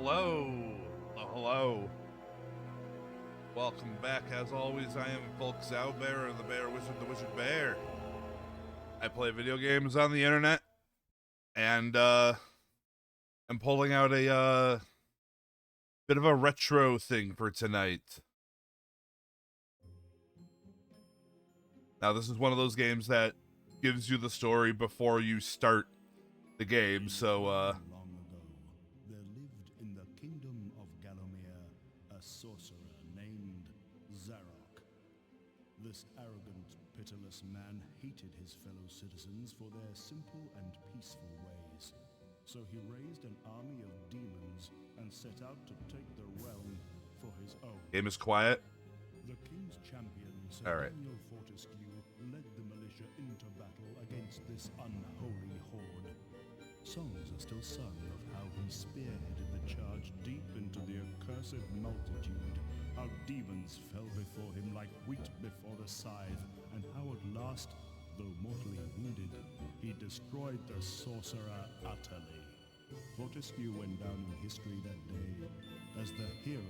Hello. Hello. Welcome back. As always, I am Folke Zaubearer, the Bear Wizard, the Wizard Bear. I play video games on the internet, and I'm pulling out a bit of a retro thing for tonight. Now, this is one of those games that gives you the story before you start the game, so Long ago, there lived in the kingdom of Gallowmere a sorcerer named Zarok. This arrogant, pitiless man hated his fellow citizens for their simple and peaceful ways. So he raised an army of demons and set out to take the realm for his own. game is quiet. The king's champion, Sir All right. Daniel Fortescue, led the militia into battle against this unholy horde. Songs are still sung of how he spearheaded the charge deep into the accursed multitude, how demons fell before him like wheat before the scythe, and how at last, though mortally wounded, he destroyed the sorcerer utterly. Fortescue went down in history that day as the hero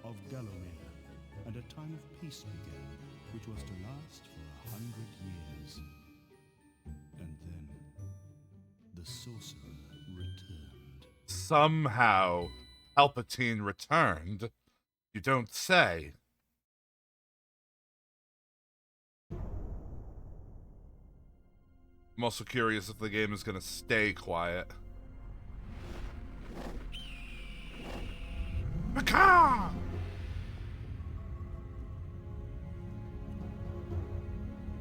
of Gallowmere, and a time of peace began, which was to last for 100 years. And then the sorcerer returned. Somehow, Palpatine returned. You don't say. I'm also curious if the game is going to stay quiet. Macaw!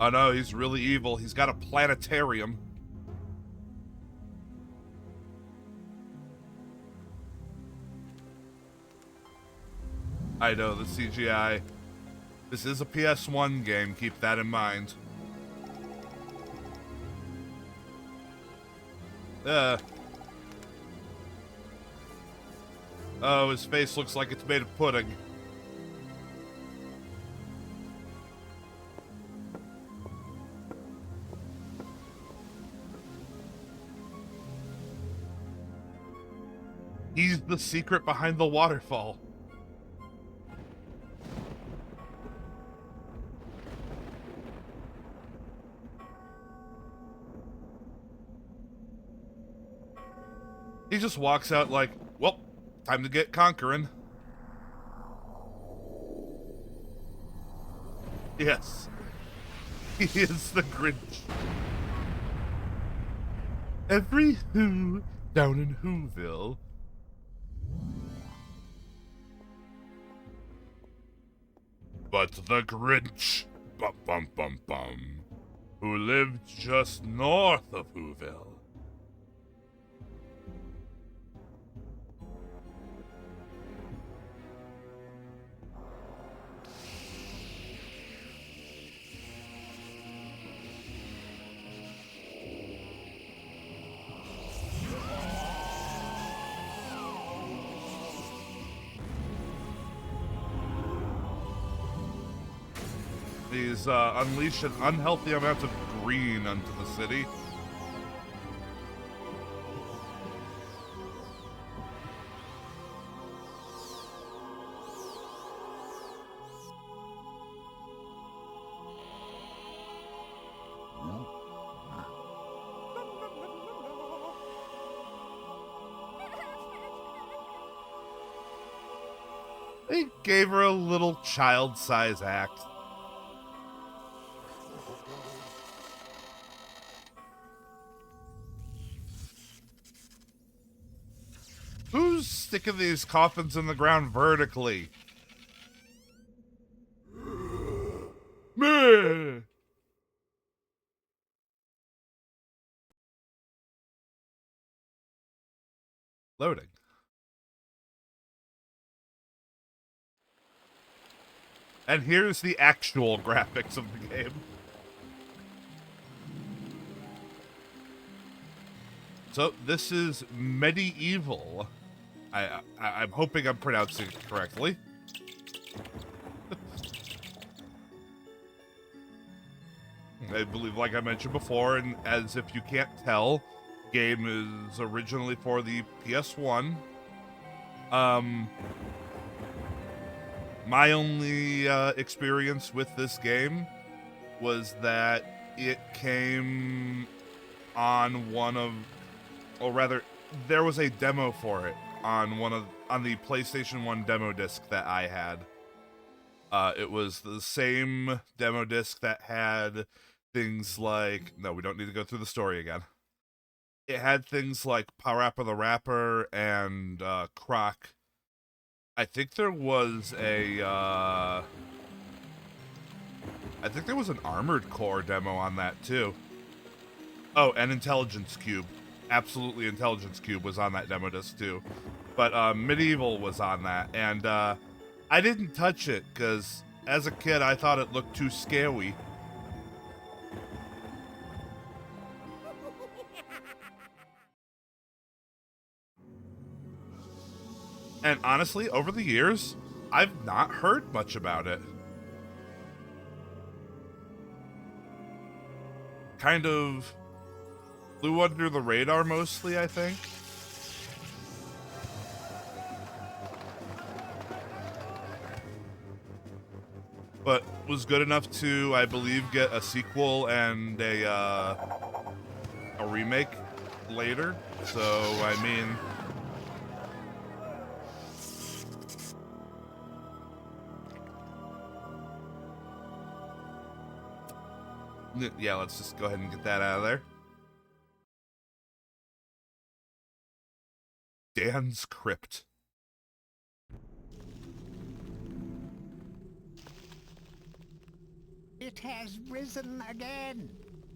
Oh no, he's really evil. He's got a planetarium. I know, the CGI. This is a PS1 game, keep that in mind. Oh, his face looks like it's made of pudding. He's the secret behind the waterfall. He just walks out like, well, time to get conquering. Yes. He is the Grinch. Every Who down in Whoville. But the Grinch, bum bum bum bum, who lived just north of Whoville. These unleash an unhealthy amount of green onto the city. They gave her a little child-size act. Who's sticking these coffins in the ground vertically? Meh. Loading. And here's the actual graphics of the game. So this is MediEvil. I'm hoping I'm pronouncing it correctly. I believe, like I mentioned before, and as if you can't tell, game is originally for the PS1. My only experience with this game was that it came on or rather, there was a demo for it on the PlayStation 1 demo disc that I had. It was the same demo disc that had things like, no, we don't need to go through the story again. It had things like Parappa the Rapper and Croc. I think there was an Armored Core demo on that too. Oh, and Intelligence Cube. Absolutely, Intelligence Cube was on that demo disc too. But MediEvil was on that, and I didn't touch it because as a kid I thought it looked too scary. And honestly, over the years, I've not heard much about it. Kind of flew under the radar mostly, I think. But was good enough to, I believe, get a sequel and a remake later. So, I mean, yeah, let's just go ahead and get that out of there. Dan's Crypt. It has risen again.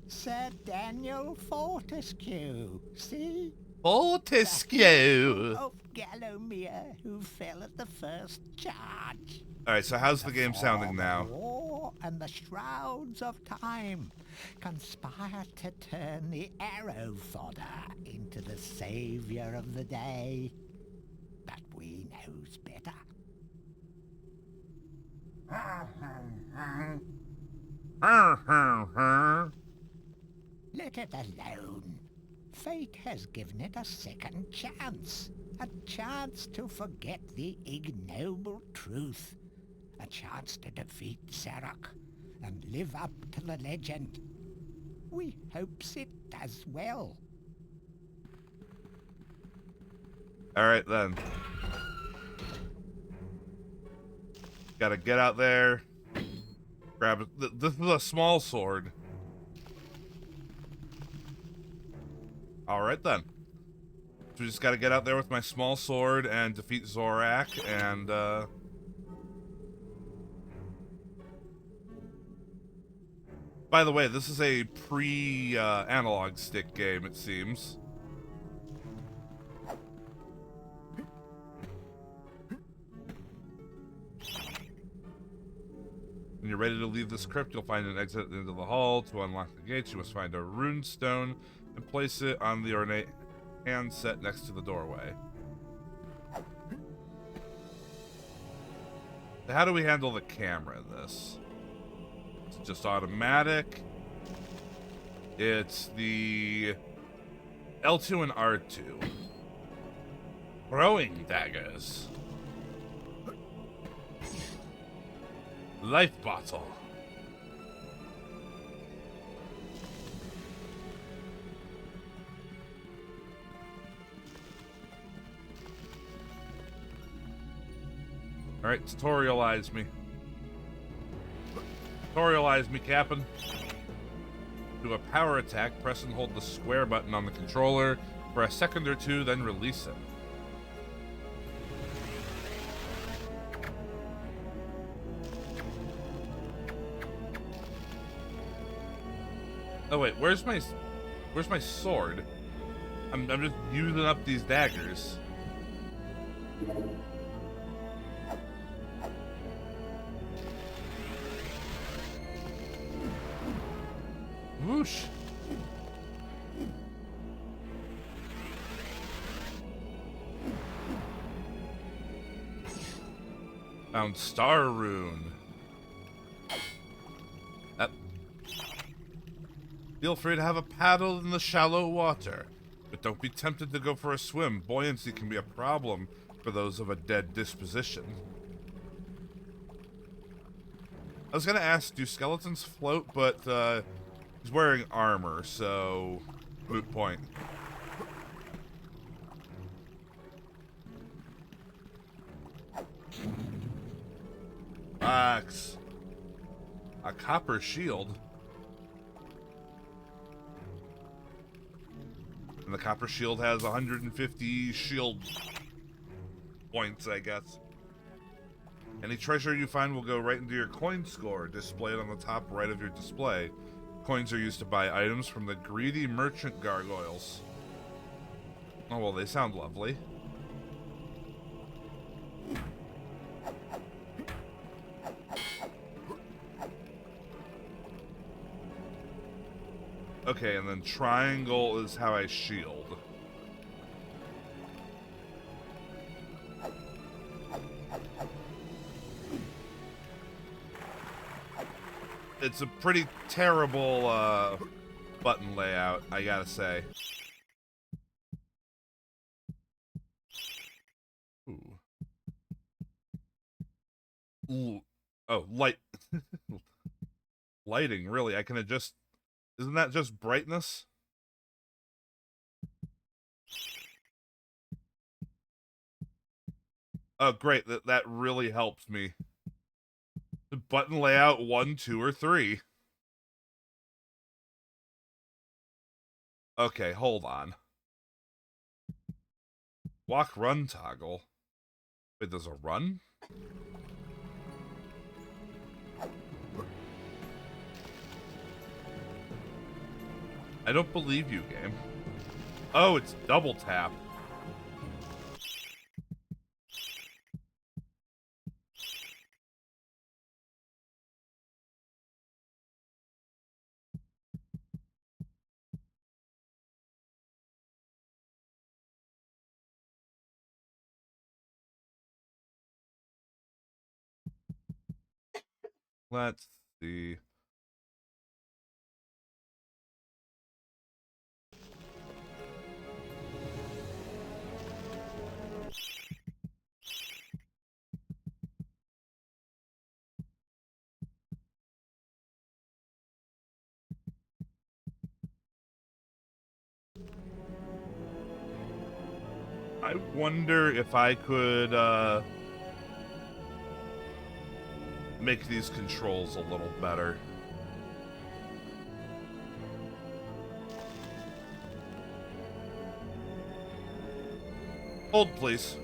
Sir Daniel Fortescue, see? Fortescue! Of Gallowmere, who fell at the first charge. Alright, so how's the game sounding now? War and the shrouds of time conspire to turn the arrow fodder into the savior of the day. But we knows better. Let it alone. Fate has given it a second chance. A chance to forget the ignoble truth. A chance to defeat Zarok and live up to the legend. We hopes it does well. Alright then. Gotta get out there. Grab it. This is a small sword. Alright then. So we just gotta get out there with my small sword and defeat Zorak and by the way, this is a pre-analog stick game, it seems. When you're ready to leave this crypt, you'll find an exit into the hall. To unlock the gates, you must find a rune stone and place it on the ornate handset next to the doorway. So how do we handle the camera in this? It's just automatic. It's the L2 and R2. Throwing daggers. Life bottle. Alright, tutorialize me. Tutorialize me, Captain. Do a power attack, press and hold the square button on the controller for a second or two, then release it. Oh wait, where's my sword? I'm just using up these daggers. Whoosh. Found Star Rune. Feel free to have a paddle in the shallow water, but don't be tempted to go for a swim. Buoyancy can be a problem for those of a dead disposition. I was gonna ask, do skeletons float? But he's wearing armor, so moot point. Axe. A copper shield. And the copper shield has 150 shield points, I guess. Any treasure you find will go right into your coin score, displayed on the top right of your display. Coins are used to buy items from the greedy merchant gargoyles. Oh, well, they sound lovely. Okay, and then triangle is how I shield. It's a pretty terrible button layout, I gotta say. Ooh. Oh, light. Lighting, really? I can adjust. Isn't that just brightness? Oh, great. That really helped me. The button layout 1, 2, or 3. Okay, hold on. Walk, run toggle. Wait, there's a run? I don't believe you, game. Oh, it's double tap. Let's see. I wonder if I could make these controls a little better. Hold, please.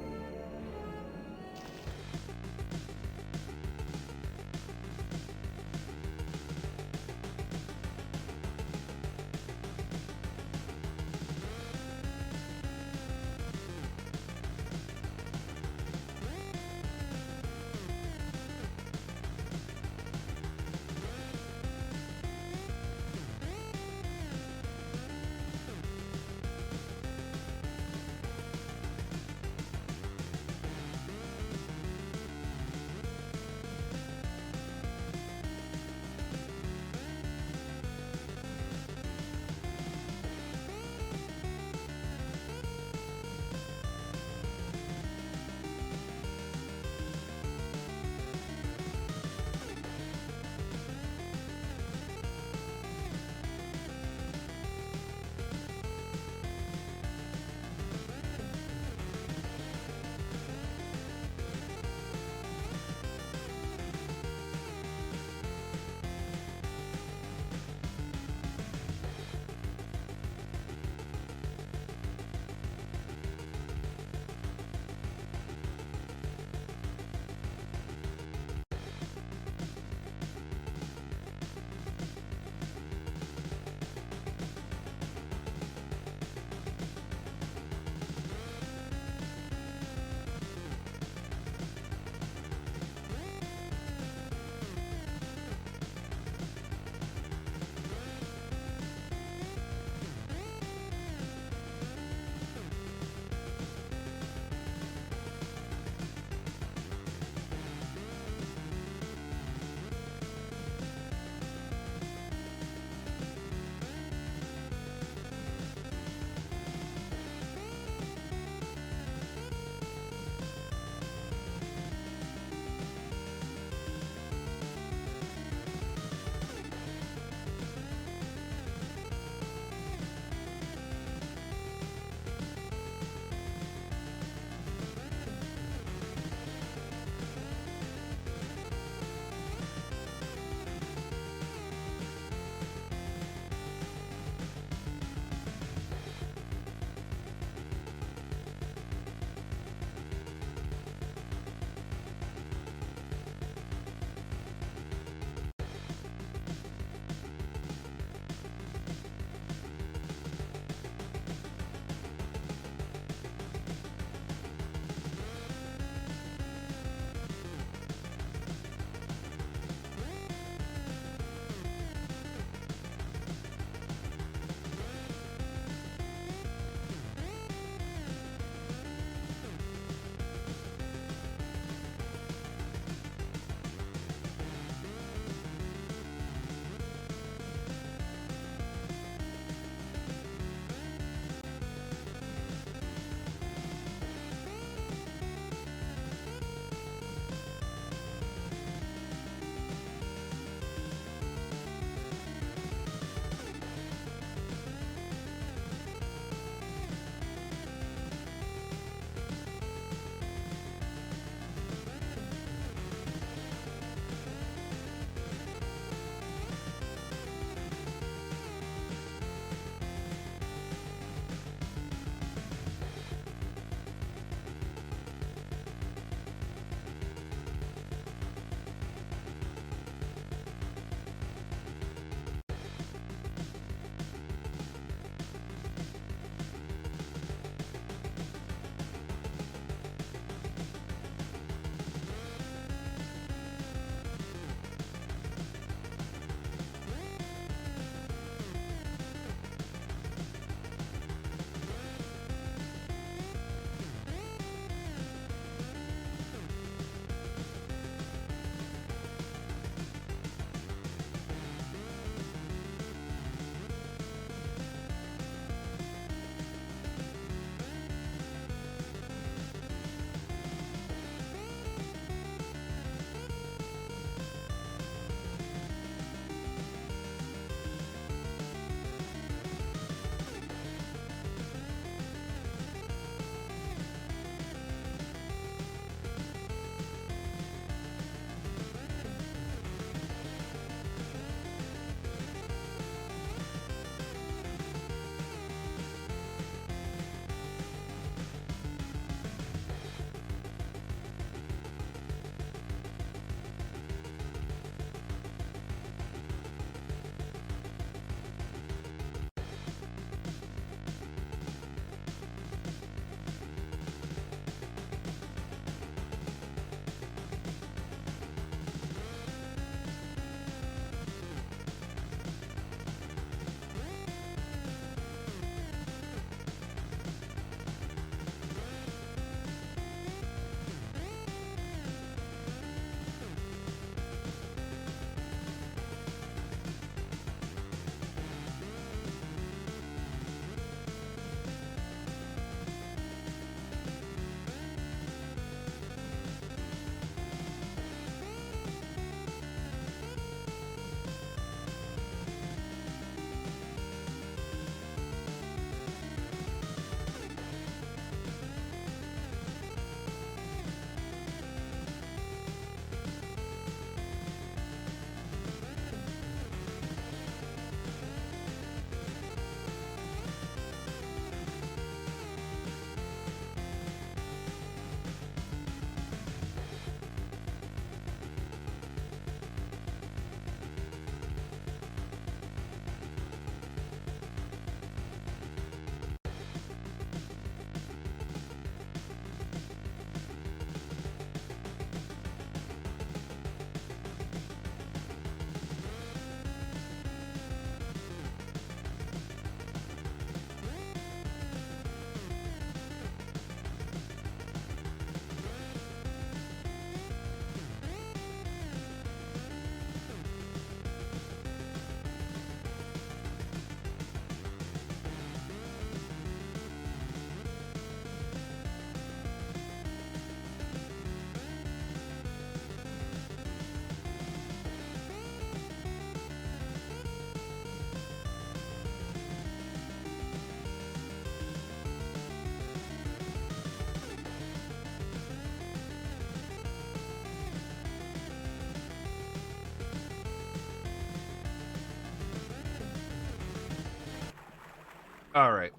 Alright.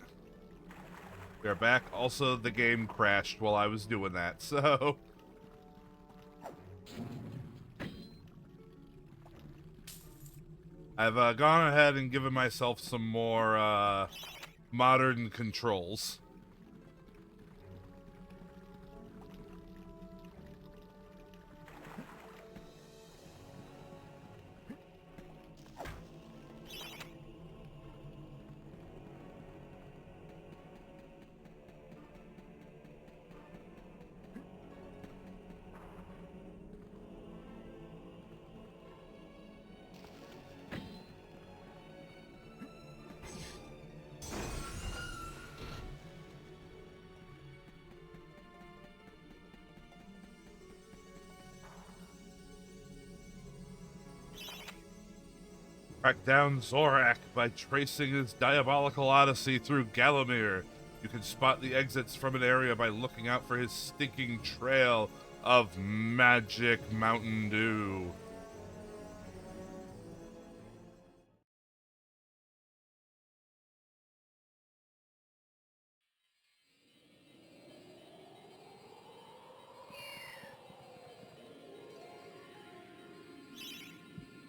We are back. Also, the game crashed while I was doing that, so... I've gone ahead and given myself some more modern controls. Track down Zorak by tracing his diabolical odyssey through Galamir. You can spot the exits from an area by looking out for his stinking trail of magic Mountain Dew.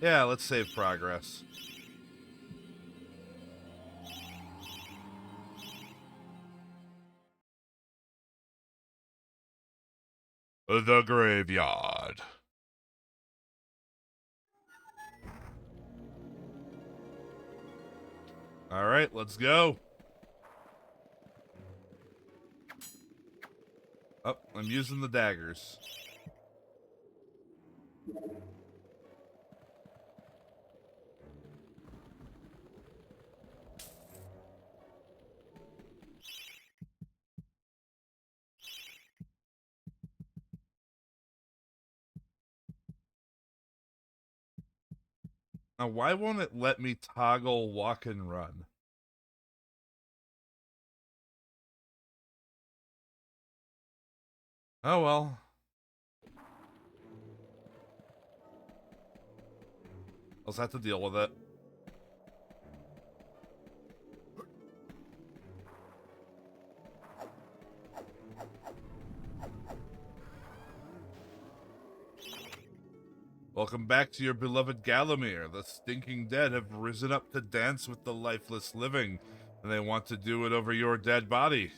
Yeah, let's save progress. The graveyard. Alright, let's go. Oh, I'm using the daggers. Now, why won't it let me toggle walk and run? Oh well. I'll just have to deal with it. Welcome back to your beloved Galamir. The stinking dead have risen up to dance with the lifeless living, and they want to do it over your dead body.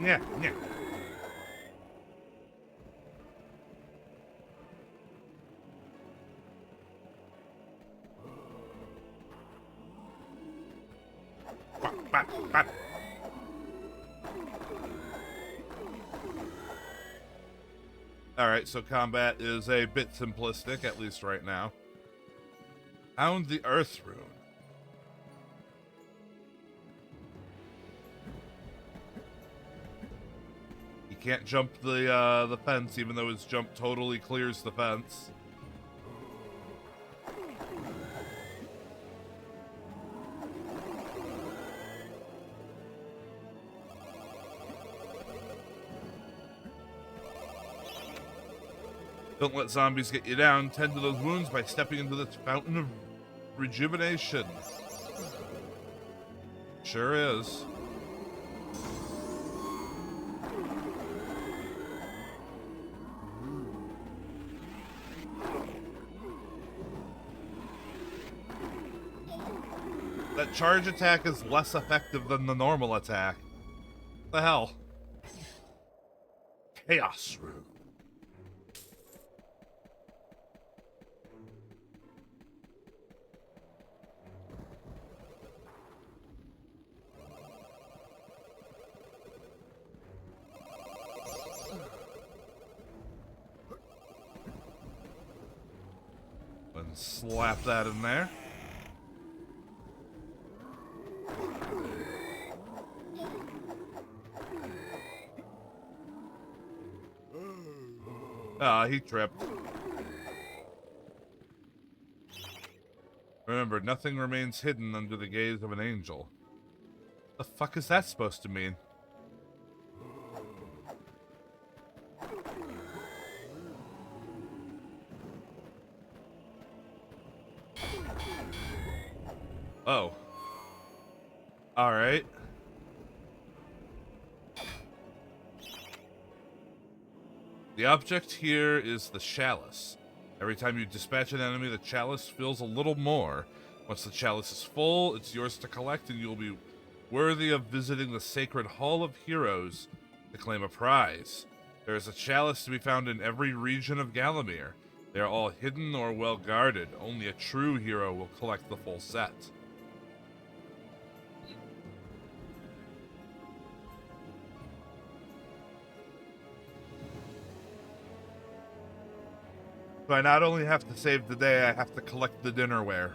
Yeah, yeah. Alright, so combat is a bit simplistic, at least right now. Hound the Earth Rune. You can't jump the fence, even though his jump totally clears the fence. Don't let zombies get you down. Tend to those wounds by stepping into this fountain of rejuvenation. Sure is. That charge attack is less effective than the normal attack. The hell? Chaos Rune. And slap that in there. Ah, he tripped. Remember, nothing remains hidden under the gaze of an angel. The fuck is that supposed to mean? Oh. Alright. The object here is the chalice. Every time you dispatch an enemy, the chalice fills a little more. Once the chalice is full, it's yours to collect, and you'll be worthy of visiting the Sacred Hall of Heroes to claim a prize. There is a chalice to be found in every region of Galamir. They are all hidden or well guarded. Only a true hero will collect the full set. So I not only have to save the day, I have to collect the dinnerware.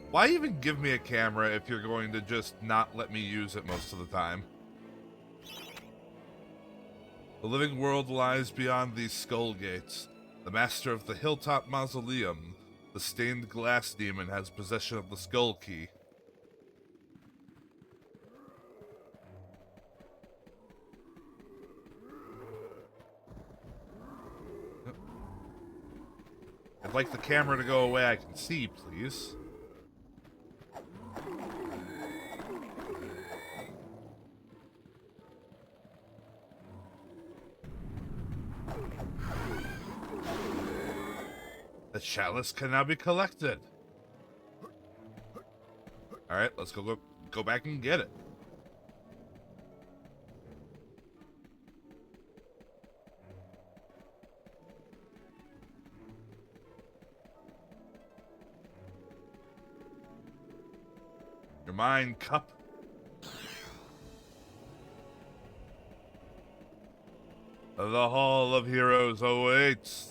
Why even give me a camera if you're going to just not let me use it most of the time? The living world lies beyond these skull gates. The master of the Hilltop Mausoleum, the stained glass demon, has possession of the skull key. I'd like the camera to go away I can see, please. The chalice can now be collected. Alright, let's go back and get it. Your mind, cup. The Hall of Heroes awaits.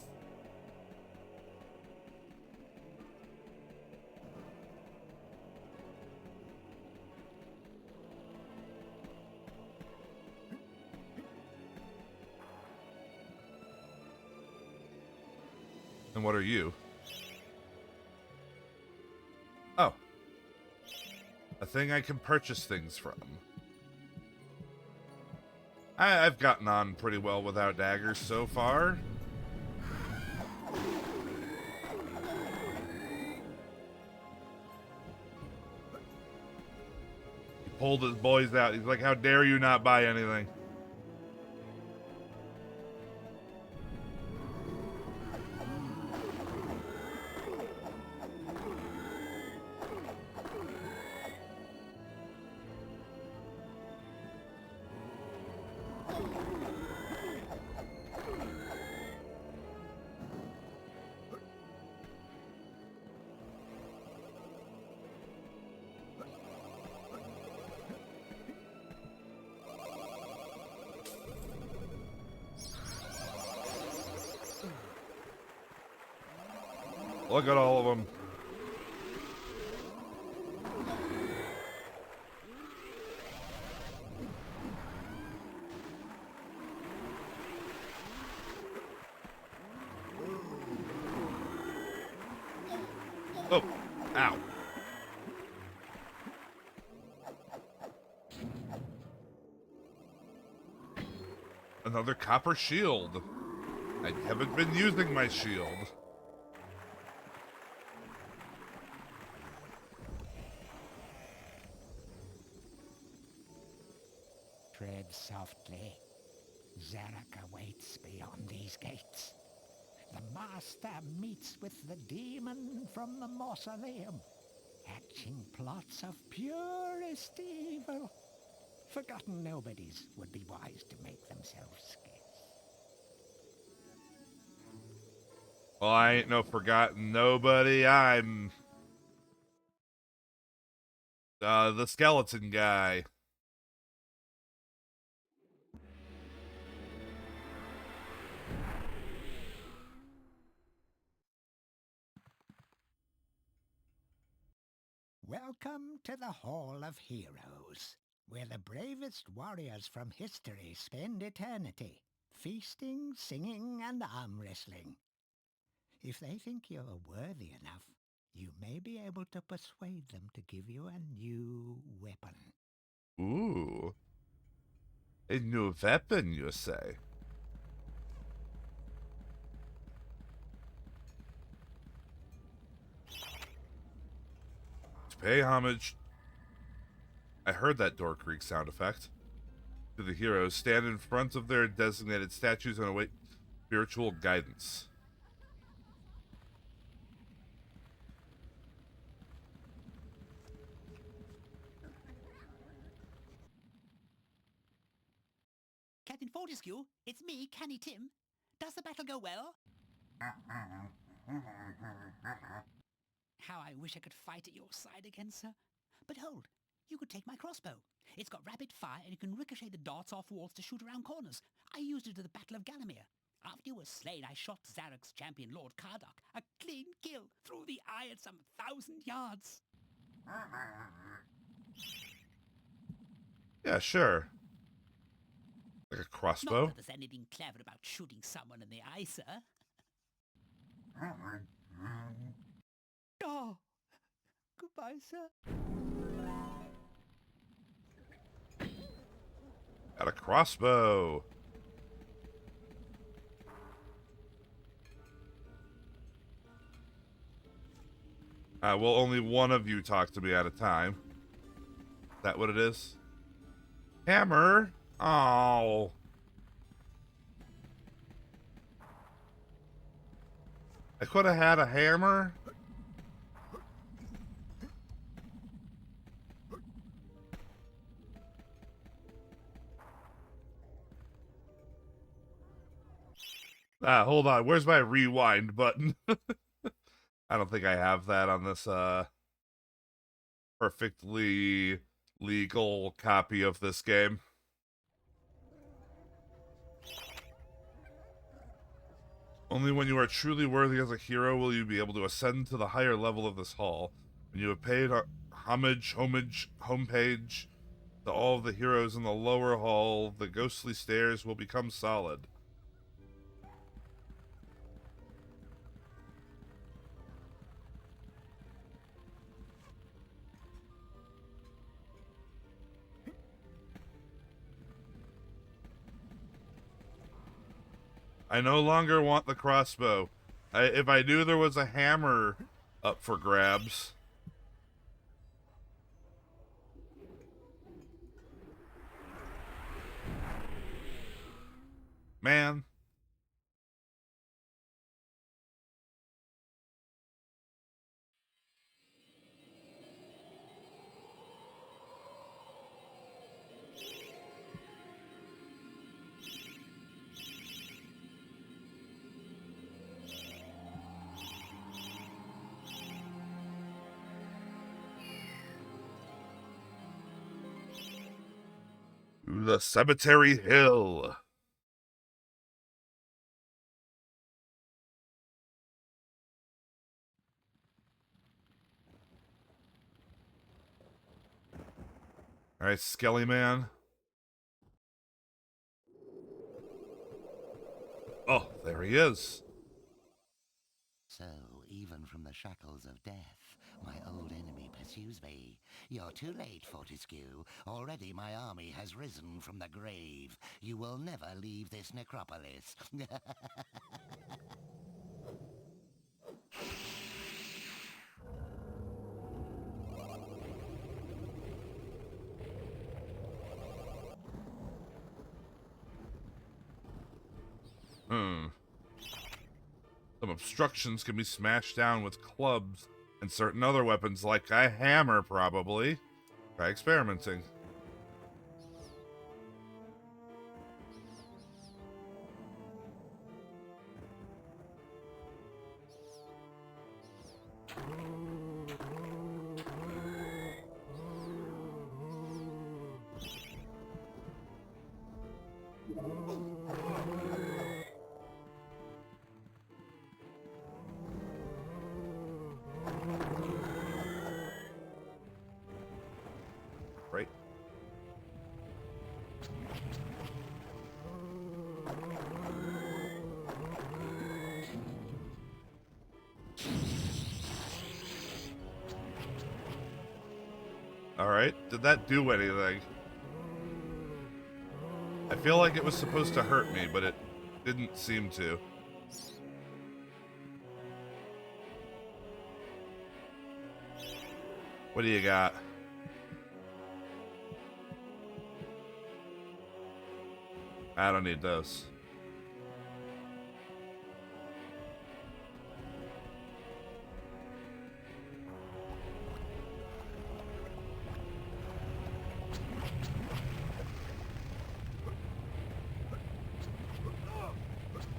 And what are you? Oh. A thing I can purchase things from. I've gotten on pretty well without daggers so far. He pulled his boys out. He's like, how dare you not buy anything? Look at all of them. Oh, ow. Another copper shield. I haven't been using my shield. Tread softly. Zarek awaits beyond these gates. The master meets with the demon from the mausoleum, hatching plots of purest evil. Forgotten nobodies would be wise to make themselves scarce. Well, I ain't no forgotten nobody. I'm the skeleton guy. Welcome to the Hall of Heroes, where the bravest warriors from history spend eternity, feasting, singing, and arm wrestling. If they think you're worthy enough, You may be able to persuade them to give you a new weapon. Ooh. A new weapon, you say? To pay homage... I heard that door creak sound effect. To the heroes, stand in front of their designated statues and await spiritual guidance. Captain Fortescue, it's me, Canny Tim. Does the battle go well? How I wish I could fight at your side again, sir. But hold, you could take my crossbow. It's got rapid fire and you can ricochet the darts off walls to shoot around corners. I used it at the Battle of Gallowmere. After you were slain, I shot Zarek's champion, Lord Kardok. A clean kill, through the eye at some 1,000 yards. Yeah, sure. Like a crossbow? Not that there's anything clever about shooting someone in the eye, sir. Oh, goodbye, sir. Got a crossbow. Well, only one of you talk to me at a time. Is that what it is? Hammer? Oh. I could have had a hammer. Hold on. Where's my rewind button? I don't think I have that on this perfectly legal copy of this game. Only when you are truly worthy as a hero will you be able to ascend to the higher level of this hall. When you have paid homage, homepage to all of the heroes in the lower hall, the ghostly stairs will become solid. I no longer want the crossbow. If I knew there was a hammer up for grabs. Man. The Cemetery Hill. Alright, Skelly Man. Oh, there he is. So, even from the shackles of death, my old enemy pursues me. You're too late, Fortescue. Already my army has risen from the grave. You will never leave this necropolis. Some obstructions can be smashed down with clubs and certain other weapons like a hammer, probably. Try experimenting. Right. Alright, did that do anything? I feel like it was supposed to hurt me, but it didn't seem to. What do you got? I don't need those.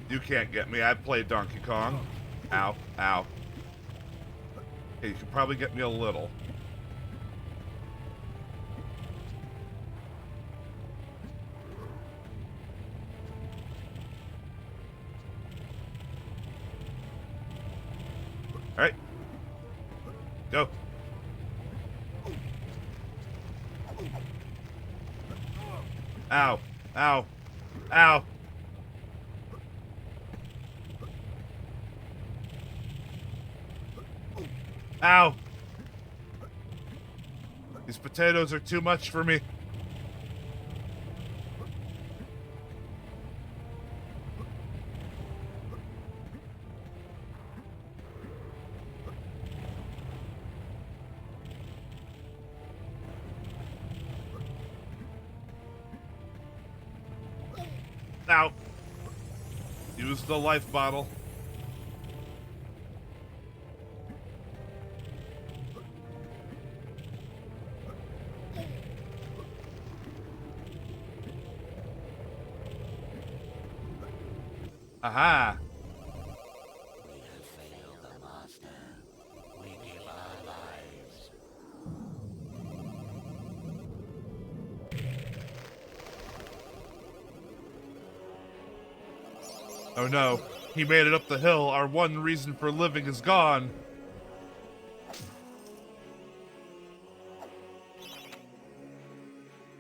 You can't get me. I played Donkey Kong. Ow, ow. Okay, you can probably get me a little. Alright. Go. Ow. Ow. Ow. Ow. These potatoes are too much for me. Ow. Use the life bottle. Aha! We have failed the master. We give our lives. Oh no, he made it up the hill. Our one reason for living is gone.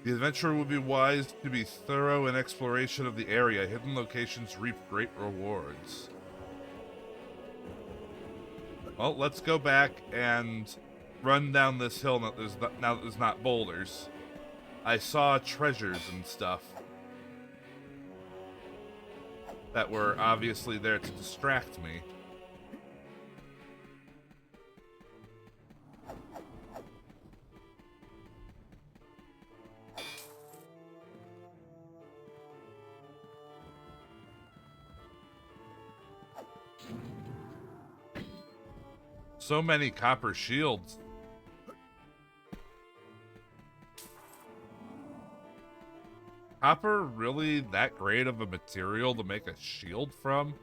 The adventurer would be wise to be thorough in exploration of the area. Hidden locations reap great rewards. Well, let's go back and run down this hill now that there's not boulders. I saw treasures and stuff that were obviously there to distract me. So many copper shields. Copper really that great of a material to make a shield from?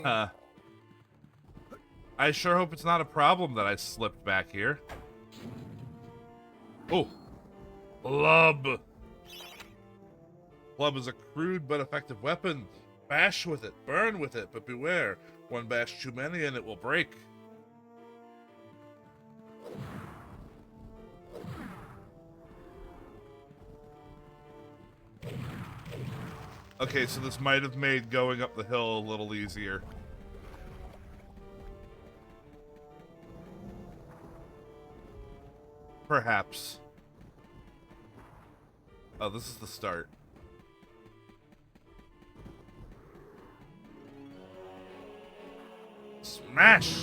Huh. I sure hope it's not a problem that I slipped back here. Oh. Club. Club is a crude but effective weapon. Bash with it, burn with it, but beware. One bash too many and it will break. Okay, so this might have made going up the hill a little easier. Perhaps. Oh, this is the start. Smash!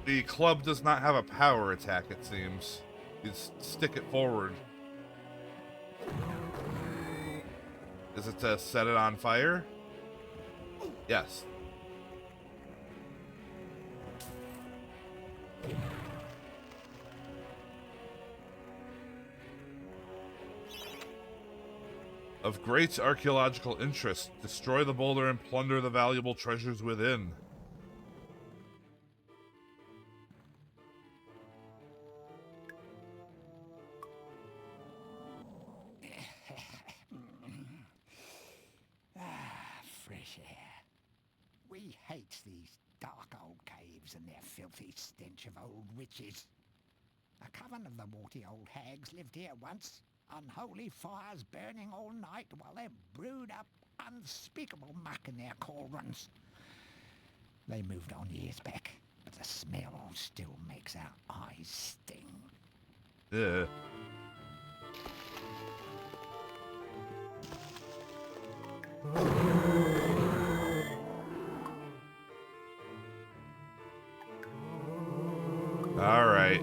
The club does not have a power attack, it seems. You stick it forward. Is it to set it on fire? Yes. Of great archaeological interest, destroy the boulder and plunder the valuable treasures within. Fresh air. We hate these dark old caves and their filthy stench of old witches. A coven of the warty old hags lived here once, unholy fires burning all night while they brewed up unspeakable muck in their cauldrons. They moved on years back, but the smell still makes our eyes sting. Ugh. All right.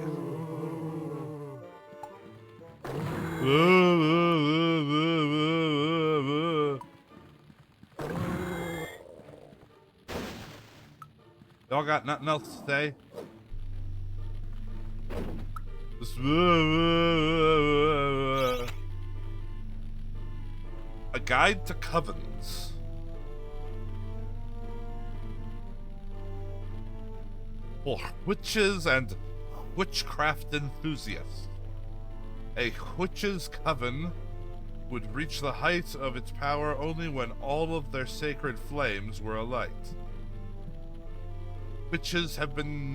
Y'all got nothing else to say? A guide to covens. For witches and witchcraft enthusiasts. A witch's coven would reach the height of its power only when all of their sacred flames were alight. Witches have been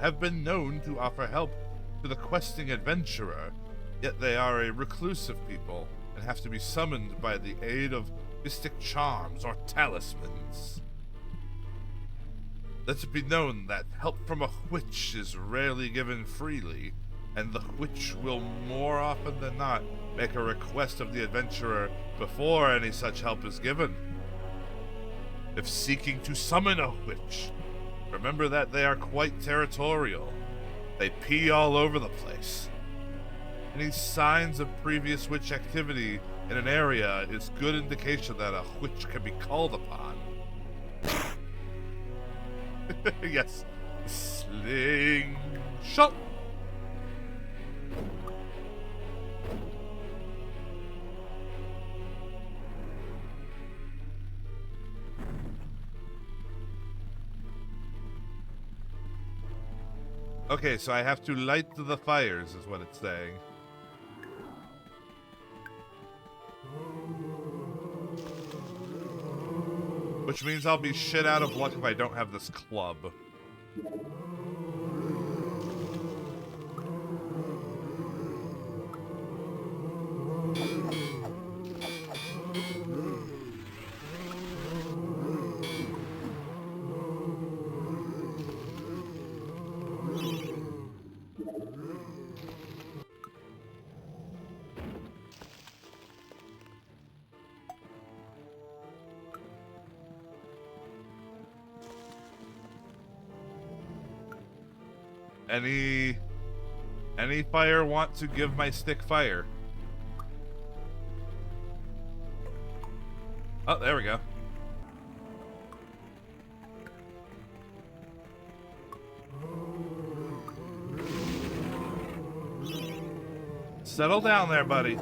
have been known to offer help to the questing adventurer, yet they are a reclusive people and have to be summoned by the aid of mystic charms or talismans. Let it be known that help from a witch is rarely given freely, and the witch will more often than not make a request of the adventurer before any such help is given. If seeking to summon a witch, remember that they are quite territorial. They pee all over the place. Any signs of previous witch activity in an area is good indication that a witch can be called upon. Yes, slingshot. Okay, so I have to light the fires, is what it's saying. Which means I'll be shit out of luck if I don't have this club. Any fire want to give my stick fire? Oh, there we go. Settle down there, buddy.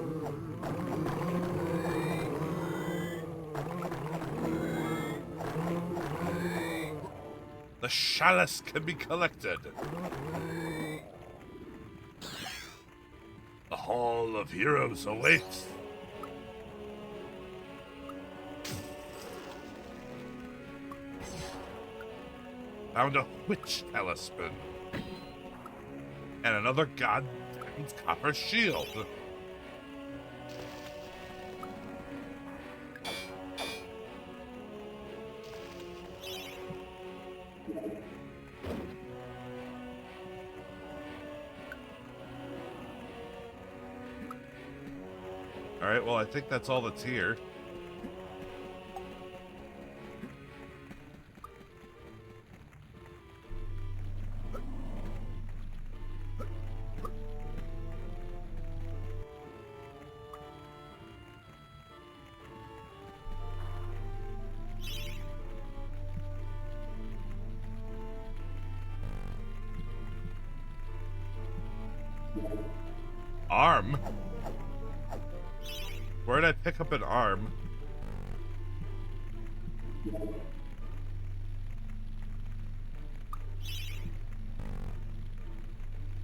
The chalice can be collected. The Hall of Heroes awaits. Found a witch talisman. And another goddamn copper shield. Alright, well, I think that's all that's here. Arm? Where did I pick up an arm?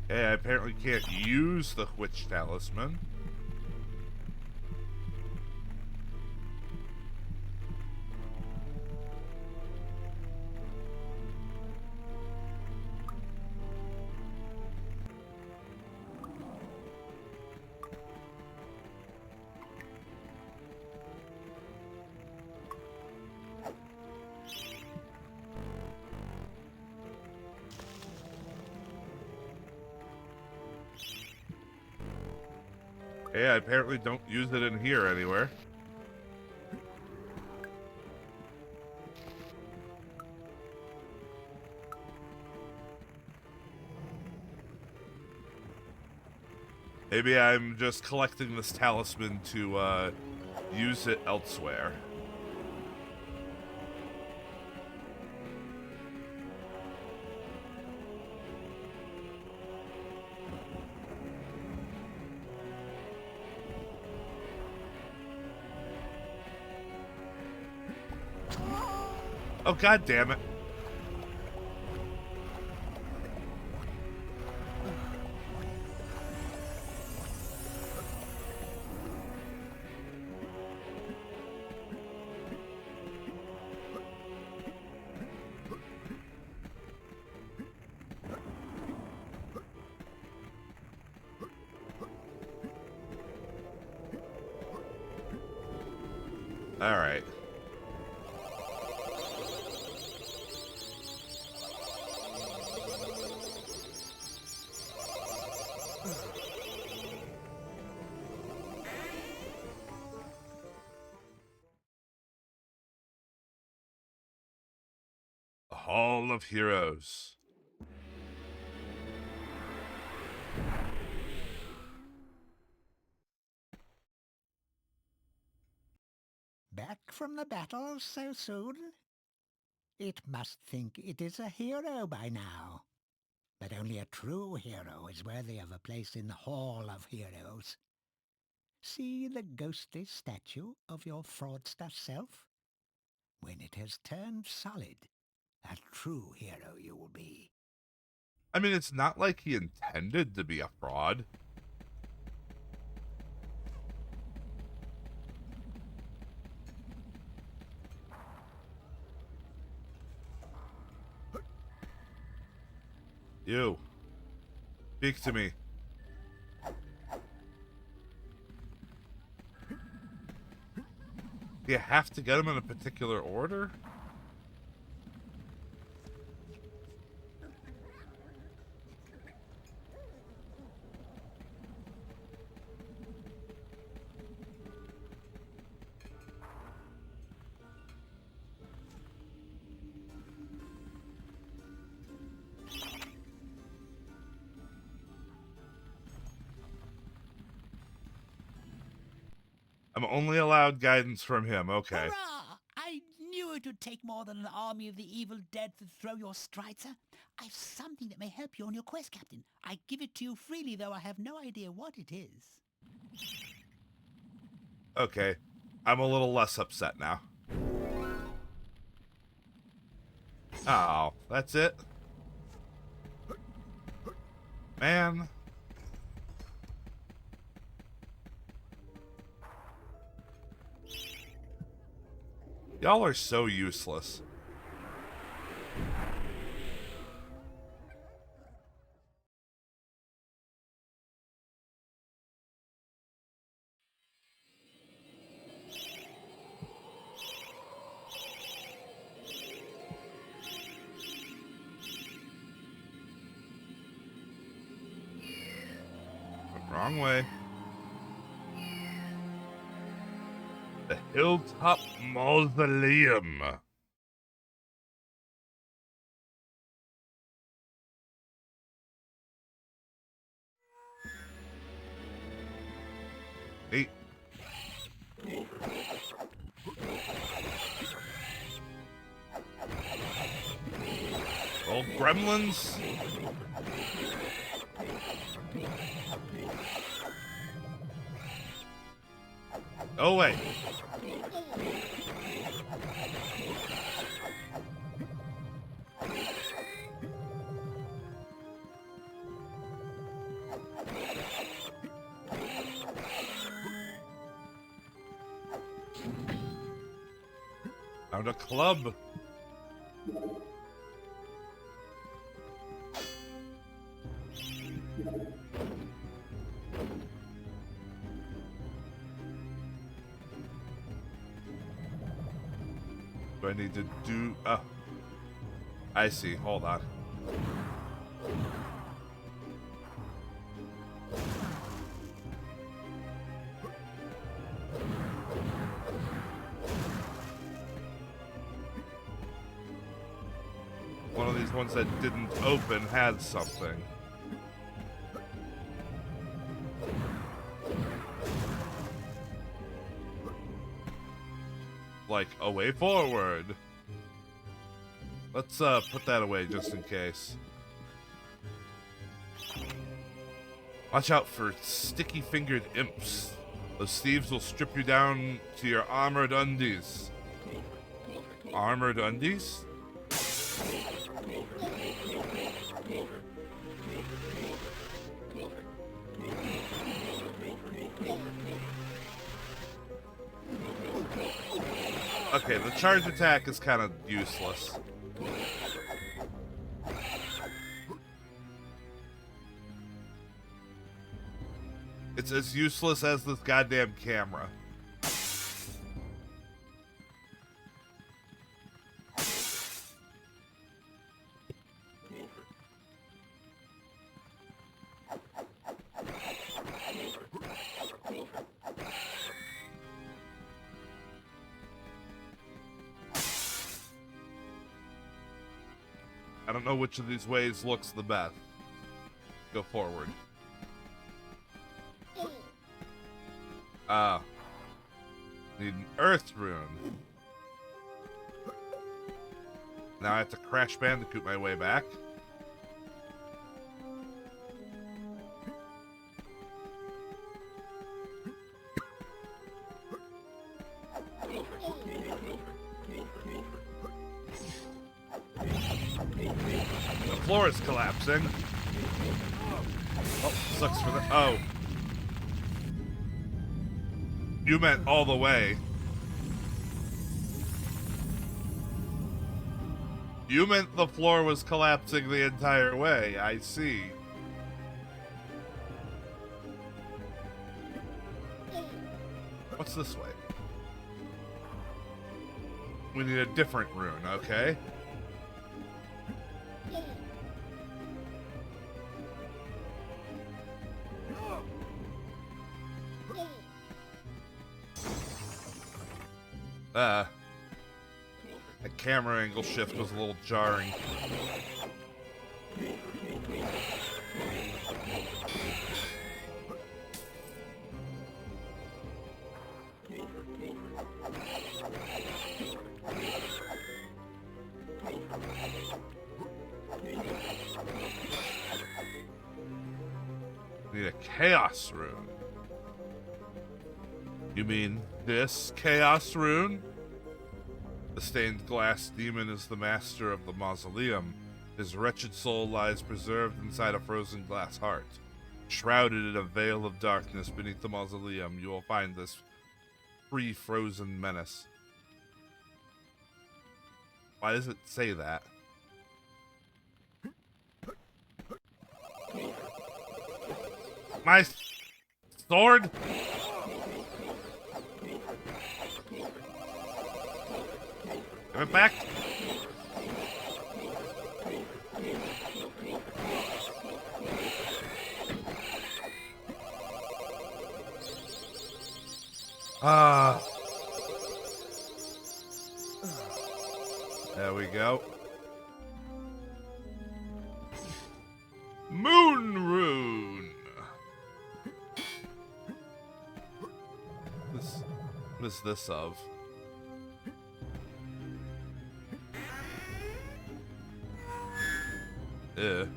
Okay, I apparently can't use the witch talisman. Okay, I apparently don't use it in here anywhere. Maybe I'm just collecting this talisman to use it elsewhere. Oh, God damn it. All right. The Hall of Heroes. Back from the battle so soon? It must think it is a hero by now. But only a true hero is worthy of a place in the Hall of Heroes. See the ghostly statue of your fraudster self? When it has turned solid, a true hero you will be. I mean, it's not like he intended to be a fraud. You. Speak to me. Do you have to get them in a particular order? I'm only allowed guidance from him. Okay. Hurrah! I knew it would take more than an army of the evil dead to throw your strider. I've something that may help you on your quest, Captain. I give it to you freely, though I have no idea what it is. Okay. I'm a little less upset now. Oh, that's it? Man. Y'all are so useless. Wrong way. The Hilltop Mausoleum. Hey. Old gremlins. Oh, wait. Found a club. Do I need to do... Oh. I see. Hold on. these ones that didn't open had something. Like a way forward. Let's put that away just in case. Watch out for sticky-fingered imps. Those thieves will strip you down to your armored undies. Armored undies? Okay, the charge attack is kind of useless. It's as useless as this goddamn camera. I don't know which of these ways looks the best. Go forward. Need an earth rune. Now I have to Crash Bandicoot my way back. The floor is collapsing. Oh, sucks for the... Oh. You meant all the way. You meant the floor was collapsing the entire way. I see. What's this way? We need a different rune, okay? The camera angle shift was a little jarring. Need a chaos rune. You mean this chaos rune? The stained glass demon is the master of the mausoleum. His wretched soul lies preserved inside a frozen glass heart. Shrouded in a veil of darkness beneath the mausoleum, you will find this pre-frozen menace. Why does it say that? My sword? Give it back. There we go. Moon rune. What is this of? Ew.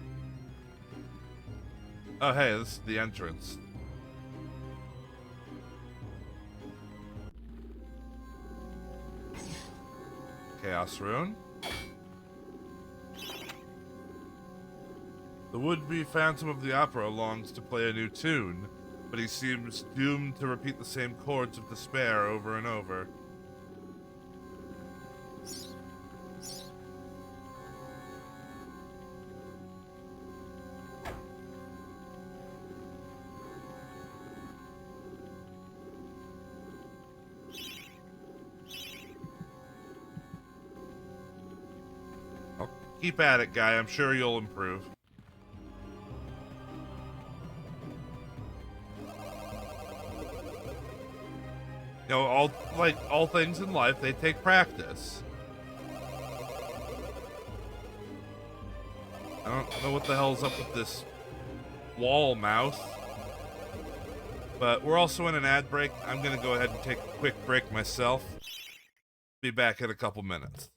Oh, hey, this is the entrance. Chaos rune. The would-be Phantom of the Opera longs to play a new tune, but he seems doomed to repeat the same chords of despair over and over. Keep at it, guy. I'm sure you'll improve. You know, all things in life, they take practice. I don't know what the hell's up with this wall mouse. But we're also in an ad break. I'm going to go ahead and take a quick break myself. Be back in a couple minutes.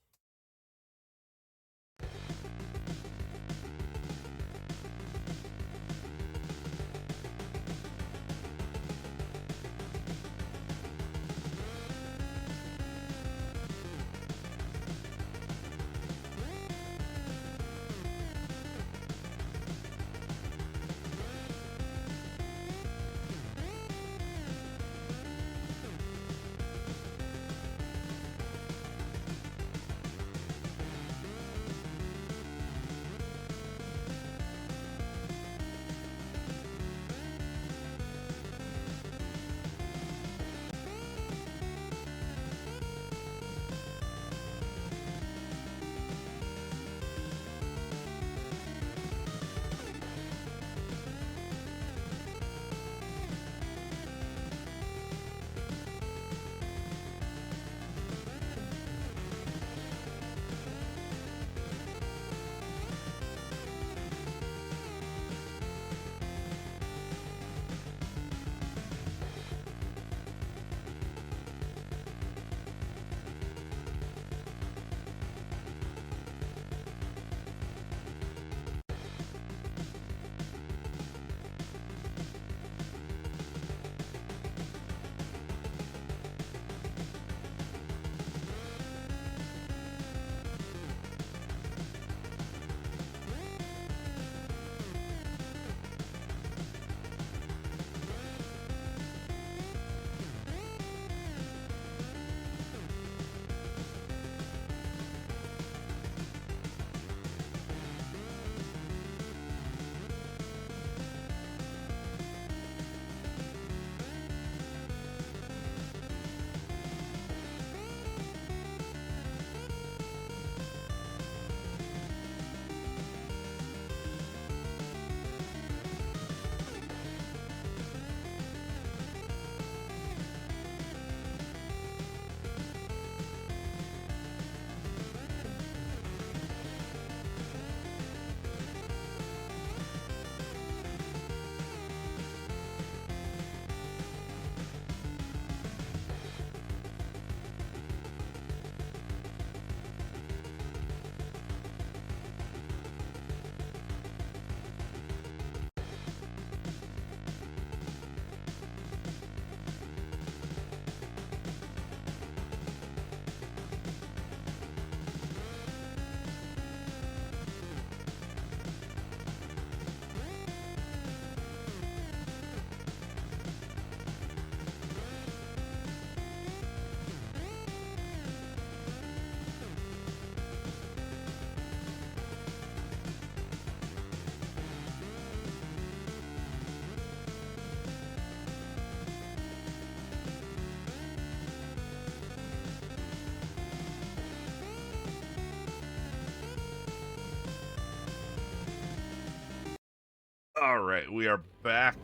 All right, we are back.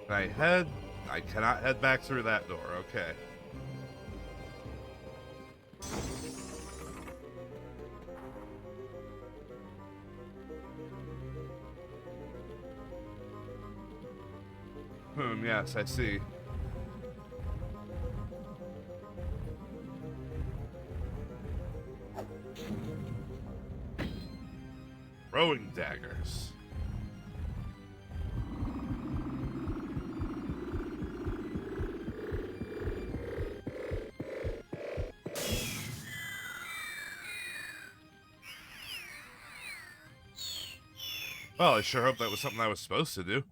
Can I head? I cannot head back through that door. Okay. Yes, I see. Throwing daggers. Well, I sure hope that was something I was supposed to do.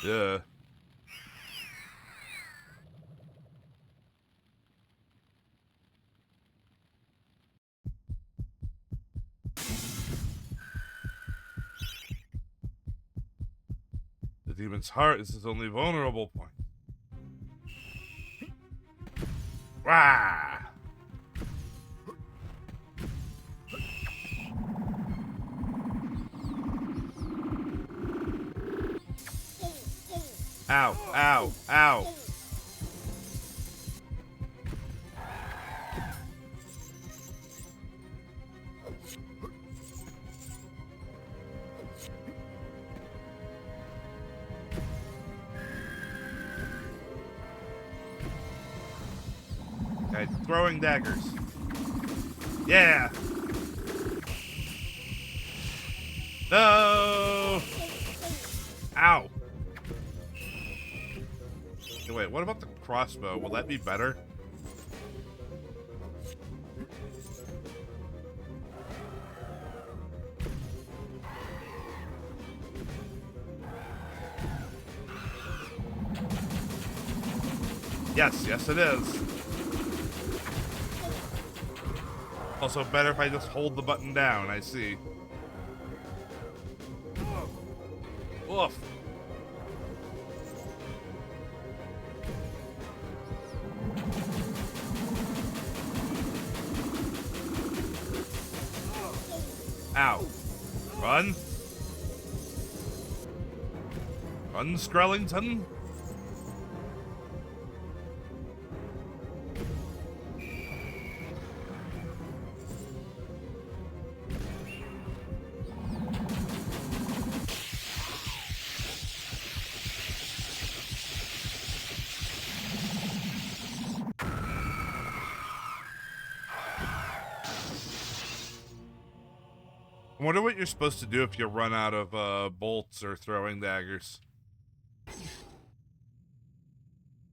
Yeah. The demon's heart is his only vulnerable point. Rah! Ow, ow, ow. Okay, throwing daggers. Yeah. No. Ow. Hey, wait, what about the crossbow? Will that be better? Yes, yes it is. Also better if I just hold the button down, I see. Oof. Ow. Run. Run, Skrellington. I wonder what you're supposed to do if you run out of bolts or throwing daggers.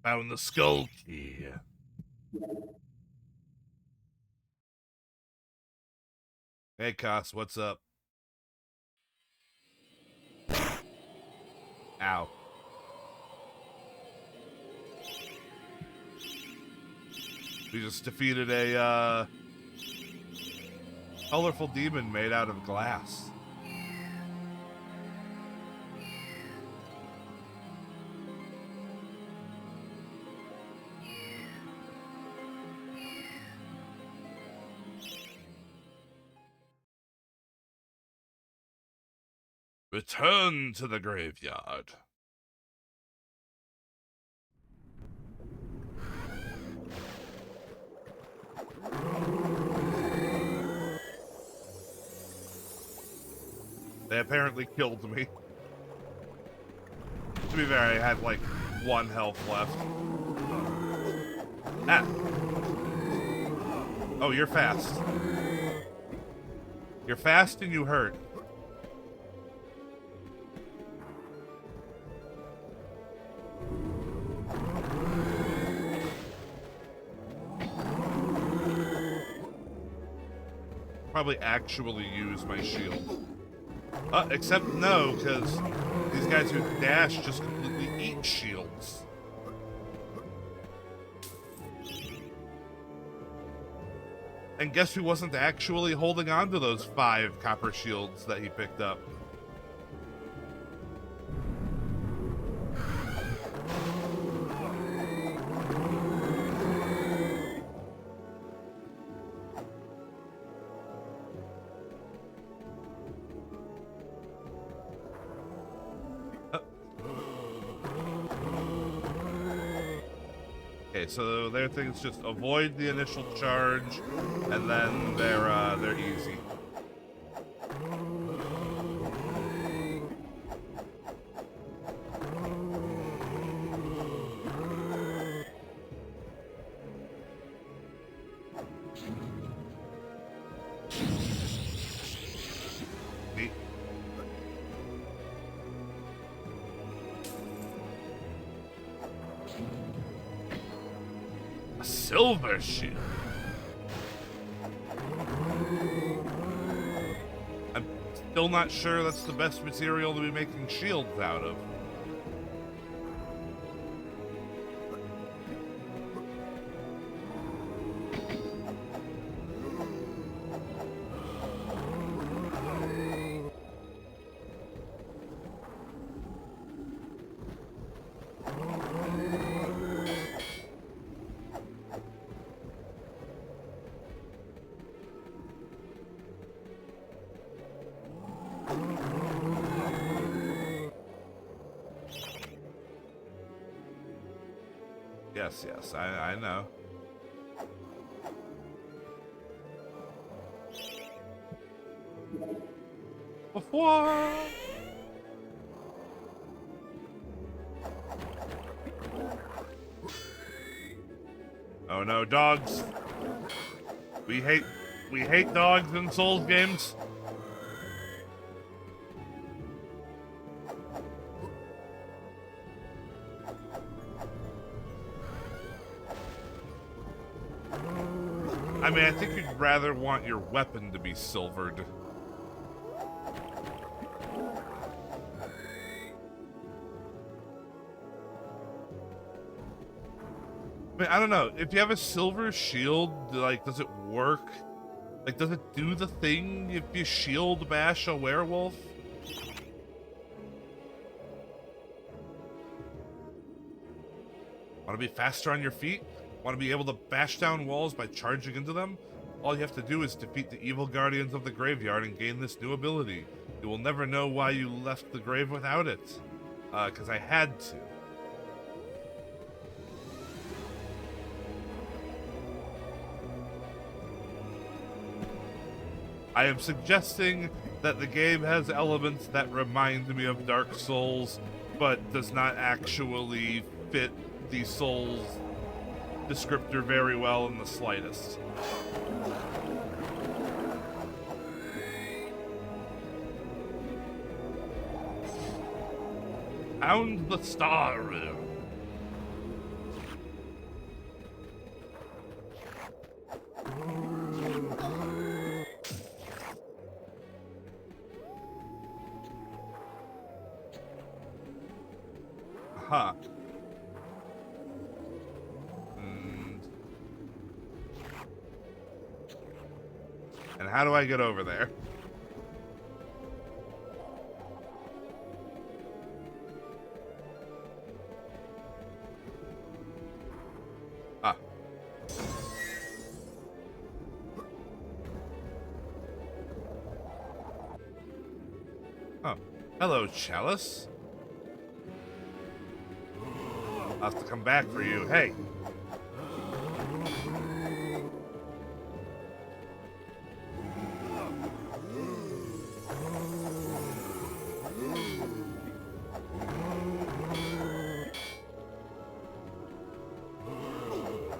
Found the skull key. Hey, Koss, what's up? Ow. We just defeated a, colorful demon made out of glass. Return to the graveyard. They apparently killed me. To be fair, I had like 1 health left. Ah. Oh, you're fast. You're fast and you hurt. Probably actually use my shield. Except no, because these guys who dash just completely eat shields. And guess who wasn't actually holding on to those 5 copper shields that he picked up? Okay, so their thing is just avoid the initial charge, and then they're easy. Neat. A silver shield. I'm still not sure that's the best material to be making shields out of. Yes, yes, I know. Before. Oh no, dogs. We hate dogs in Souls games. I mean, I think you'd rather want your weapon to be silvered. I mean, I don't know. If you have a silver shield, like, does it work? Like, does it do the thing if you shield bash a werewolf? Want to be faster on your feet? Want to be able to bash down walls by charging into them? All you have to do is defeat the evil guardians of the graveyard and gain this new ability. You will never know why you left the grave without it. Because I had to. I am suggesting that the game has elements that remind me of Dark Souls, but does not actually fit the Souls descriptor very well in the slightest. Found the star room. Huh. And how do I get over there? Ah. Oh. Hello, Chalice. I'll have to come back for you. Hey.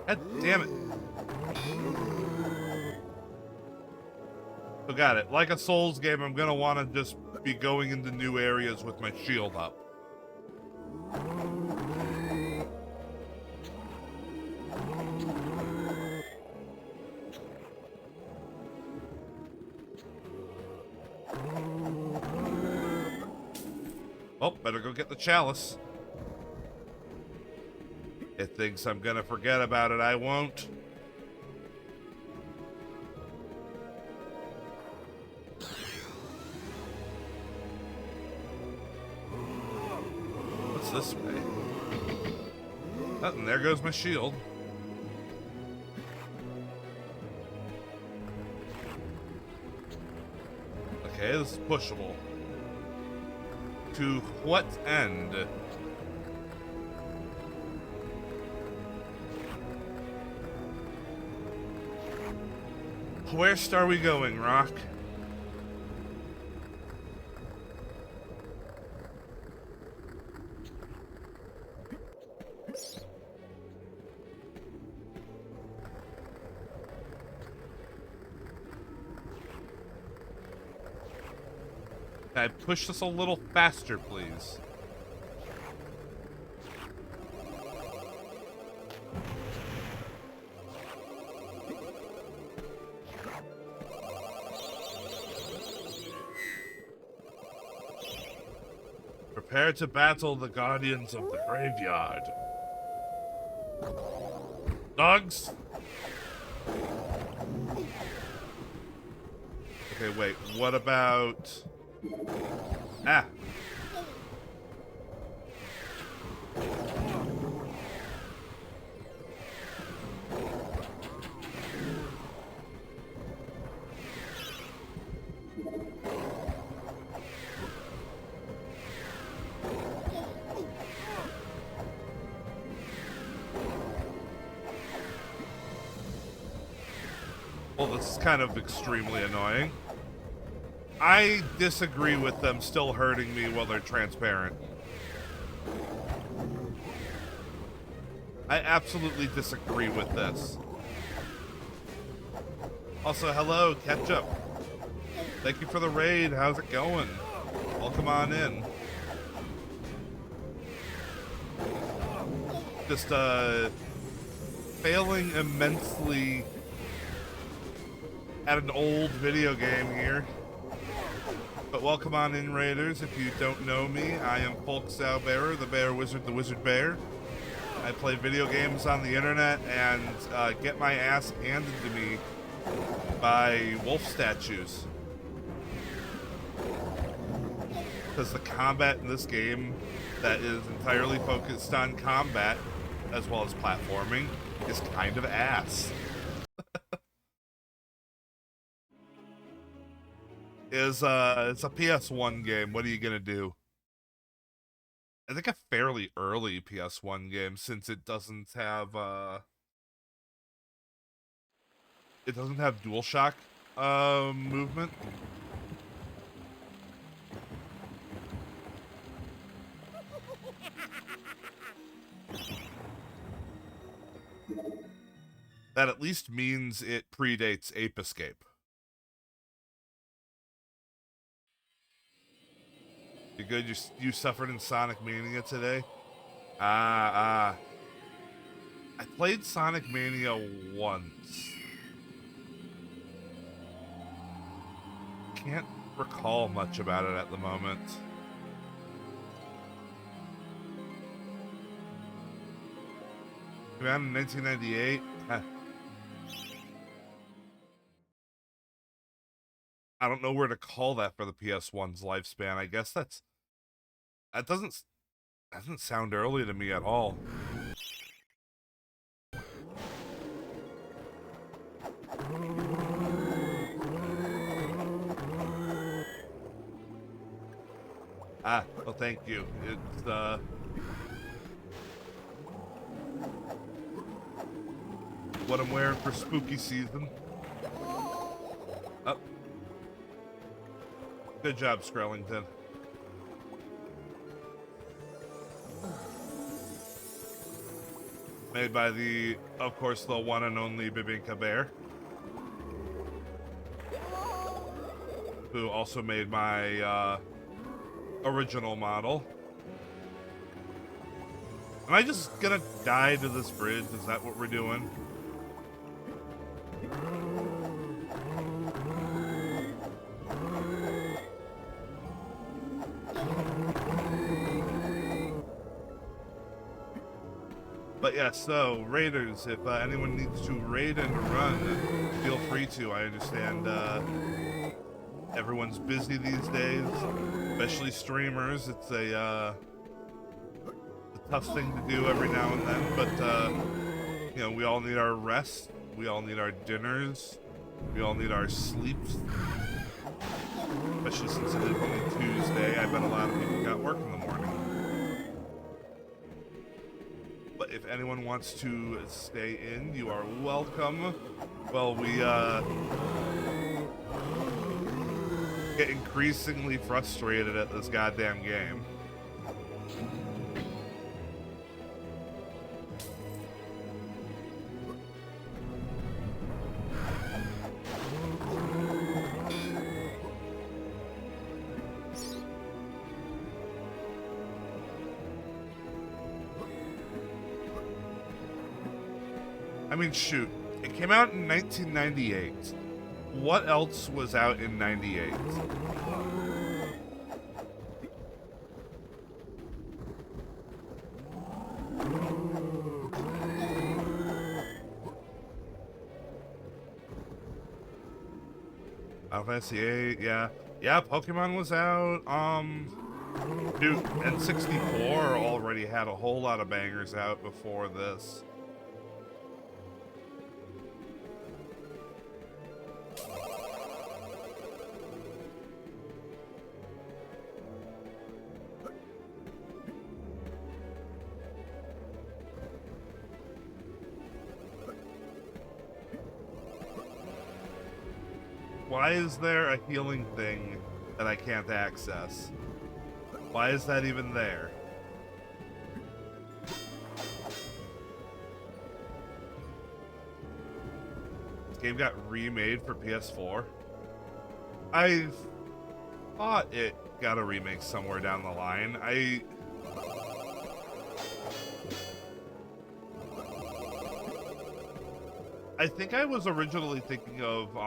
God damn it. So got it. Like a Souls game, I'm gonna want to just be going into new areas with my shield up. Oh, better go get the chalice. It thinks I'm gonna forget about it. I won't. What's this way? Nothing. There goes my shield. Okay, this is pushable. To what end? Where are we going, Rock? Can I push this a little faster, please? Prepare to battle the guardians of the graveyard. Dogs? Okay, wait, what about... Ah. Well, this is kind of extremely annoying. I disagree with them still hurting me while they're transparent. I absolutely disagree with this. Also, hello, Ketchup. Thank you for the raid. How's it going? Welcome on in. Just, failing immensely at an old video game here. But welcome on in, Raiders. If you don't know me, I am Folke Zaubearer, the Bear Wizard, the Wizard Bear. I play video games on the internet and get my ass handed to me by wolf statues. Because the combat in this game that is entirely focused on combat, as well as platforming, is kind of ass. It's a PS1 game. What are you gonna do? I think a fairly early PS1 game, since it doesn't have DualShock movement. That at least means it predates Ape Escape. You good? You suffered in Sonic Mania today? I played Sonic Mania once. Can't recall much about it at the moment. Came out in 1998. I don't know where to call that for the PS1's lifespan. I guess that doesn't sound early to me at all. Well, thank you. It's what I'm wearing for spooky season. Oh. Good job, Skrellington. Made by of course, the one and only Bibinka Bear, who also made my original model. Am I just gonna die to this bridge? Is that what we're doing? But yeah, so Raiders, if anyone needs to raid and run, feel free to. I understand everyone's busy these days, especially streamers. It's a tough thing to do every now and then, but you know, we all need our rest, we all need our dinners, we all need our sleeps. Especially since it is only Tuesday, I bet a lot of people got work in the morning. But if anyone wants to stay in, you are welcome. Well, we get increasingly frustrated at this goddamn game. I mean, shoot. It came out in 1998. What else was out in 98? Final Fantasy VIII, yeah. Yeah, Pokemon was out. Dude, N64 already had a whole lot of bangers out before this. Why is there a healing thing that I can't access? Why is that even there? This game got remade for PS4. I thought it got a remake somewhere down the line. I think I was originally thinking of,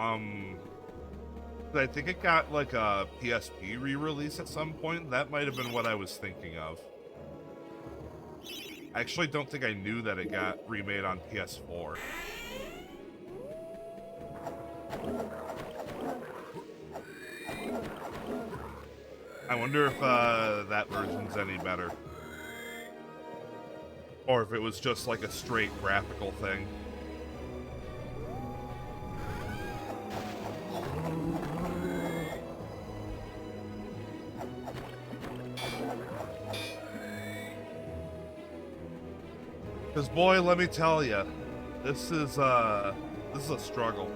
I think it got like a PSP re-release at some point. That might have been what I was thinking of. I actually don't think I knew that it got remade on PS4. I wonder if that version's any better. Or if it was just like a straight graphical thing. Because boy, let me tell you, this is a struggle.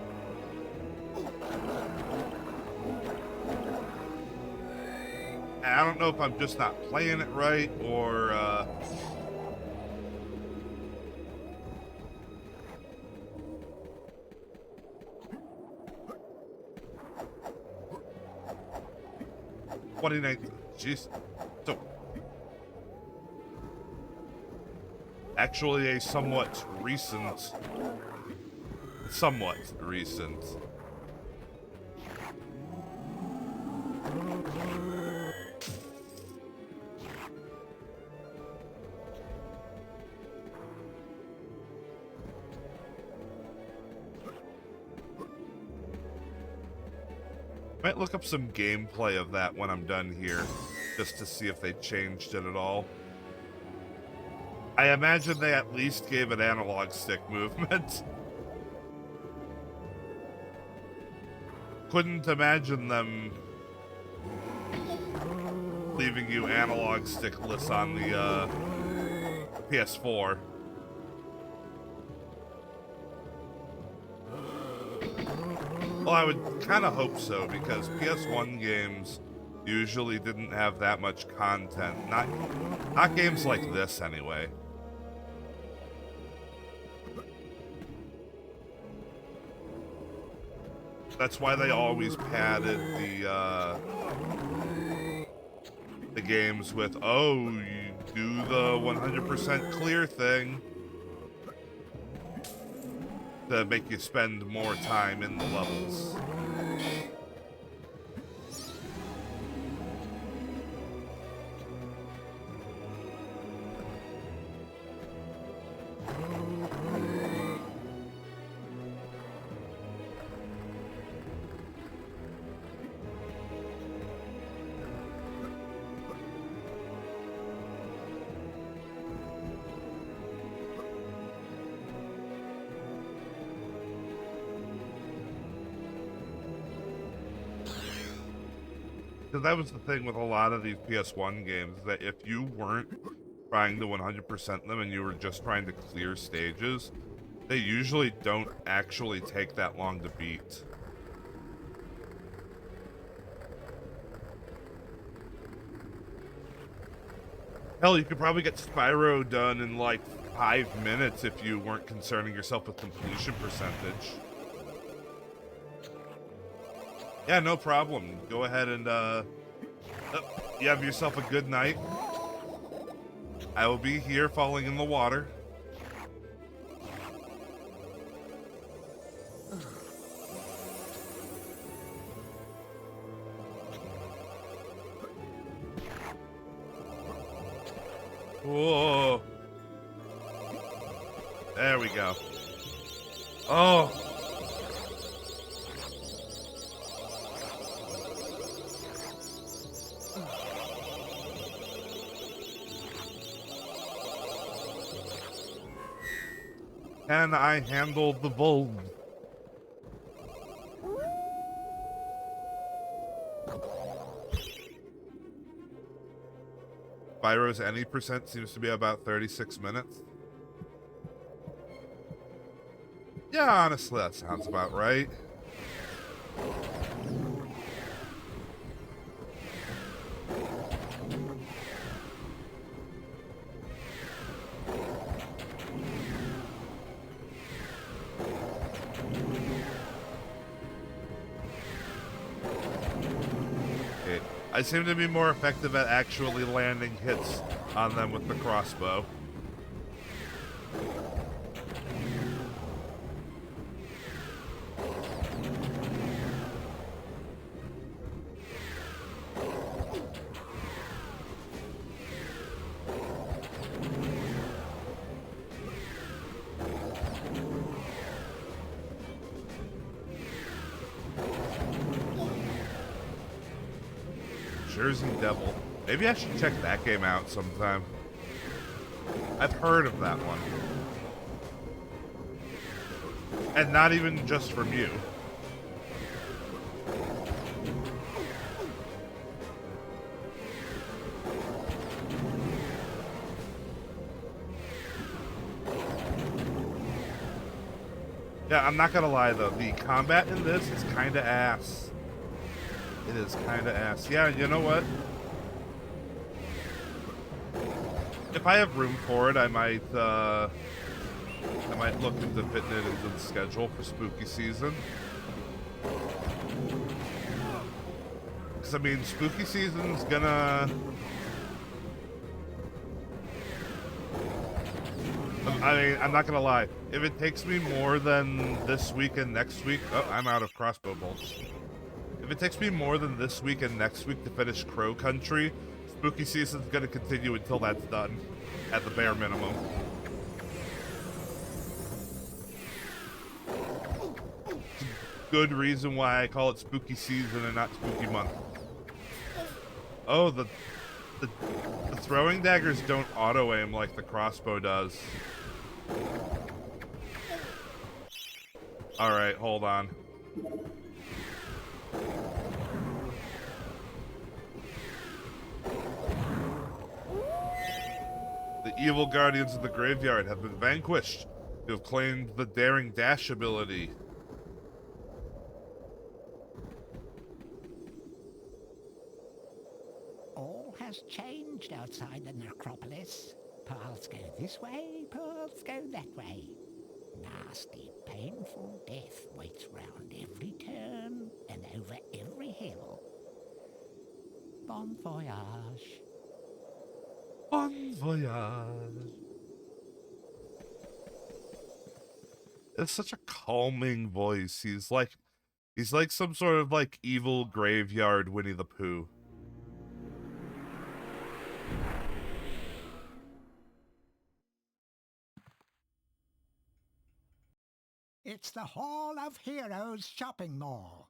I don't know if I'm just not playing it right, or jeez. So actually a somewhat recent might look up some gameplay of that when I'm done here, just to see if they changed it at all. I imagine they at least gave it analog stick movement. Couldn't imagine them leaving you analog stickless on the PS4. Well, I would kind of hope so, because PS1 games usually didn't have that much content. Not games like this, anyway. That's why they always padded the games with, oh, you do the 100% clear thing to make you spend more time in the levels. Because that was the thing with a lot of these PS1 games, that if you weren't trying to 100% them and you were just trying to clear stages, they usually don't actually take that long to beat. Hell, you could probably get Spyro done in like 5 minutes if you weren't concerning yourself with completion percentage. Yeah, no problem. Go ahead and, you have yourself a good night. I will be here falling in the water. Whoa. There we go. Oh. Can I handle the bull? Spyro's any percent seems to be about 36 minutes. Yeah, honestly, that sounds about right. I seem to be more effective at actually landing hits on them with the crossbow. Jersey Devil. Maybe I should check that game out sometime. I've heard of that one. And not even just from you. Yeah, I'm not gonna lie though, the combat in this is kinda ass. It is kinda ass. Yeah, you know what? If I have room for it, I might look into fitting it into the schedule for spooky season. Because, I mean, spooky season's gonna... I mean, I'm not gonna lie. If it takes me more than this week and next week... Oh, I'm out of crossbow bolts. If it takes me more than this week and next week to finish Crow Country, spooky season's gonna continue until that's done, at the bare minimum. Good reason why I call it spooky season and not spooky month. Oh, the throwing daggers don't auto-aim like the crossbow does. Alright, hold on. The evil guardians of the graveyard have been vanquished. You have claimed the daring dash ability. All has changed outside the necropolis. Paths go this way, paths go that way. Nasty, painful death waits round every turn and over every hill. Bon voyage. Bon voyage. It's such a calming voice. He's like some sort of like evil graveyard Winnie the Pooh. It's the Hall of Heroes shopping mall.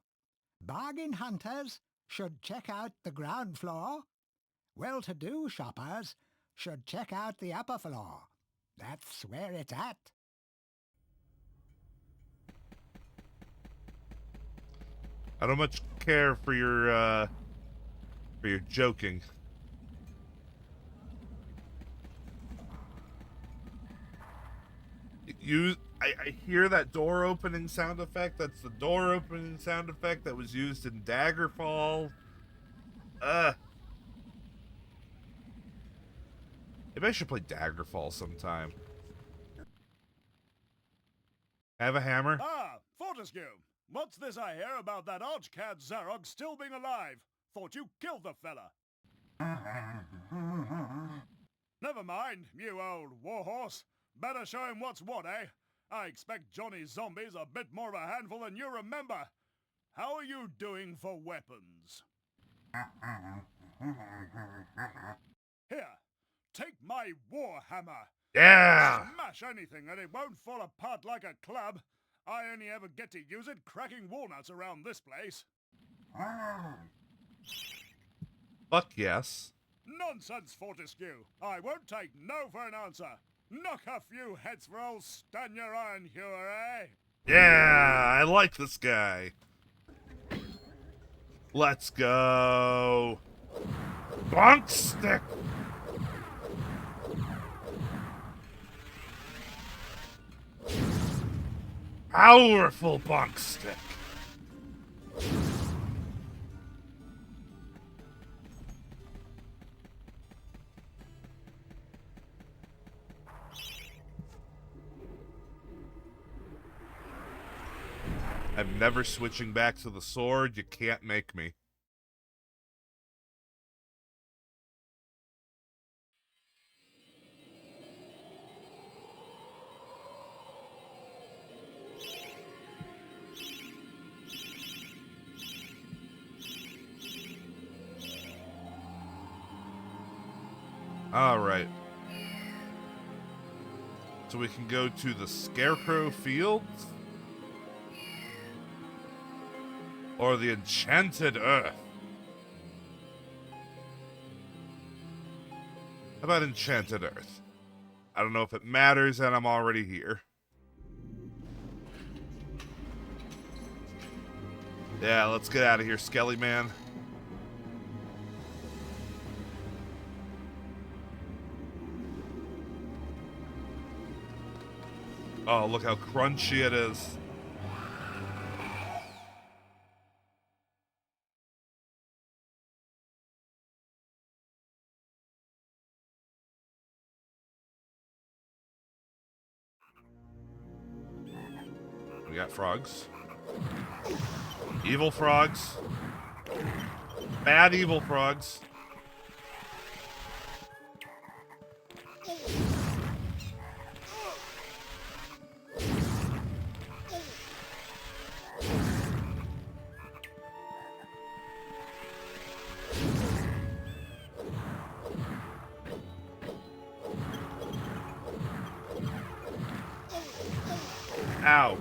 Bargain hunters should check out the ground floor. Well-to-do shoppers should check out the upper floor. That's where it's at. I don't much care for your joking. I hear that door opening sound effect. That's the door opening sound effect that was used in Daggerfall. Maybe I should play Daggerfall sometime. Have a hammer? Ah, Fortescue! What's this I hear about that archcad Zarog still being alive? Thought you killed the fella. Never mind, you old warhorse. Better show him what's what, eh? I expect Johnny's zombies a bit more of a handful than you remember. How are you doing for weapons? Here, take my warhammer. Yeah! Smash anything and it won't fall apart like a club. I only ever get to use it cracking walnuts around this place. Fuck yes. Nonsense, Fortescue. I won't take no for an answer. Knock a few heads for old Stan your iron hewer, eh? Yeah, I like this guy. Let's go. Bonk stick. Powerful bonk stick. I'm never switching back to the sword. You can't make me. Alright. So we can go to the Scarecrow Fields? Or the Enchanted Earth? How about Enchanted Earth? I don't know if it matters, and I'm already here. Yeah, let's get out of here, Skelly Man. Oh, look how crunchy it is. We got frogs. Evil frogs. Bad evil frogs. Ow.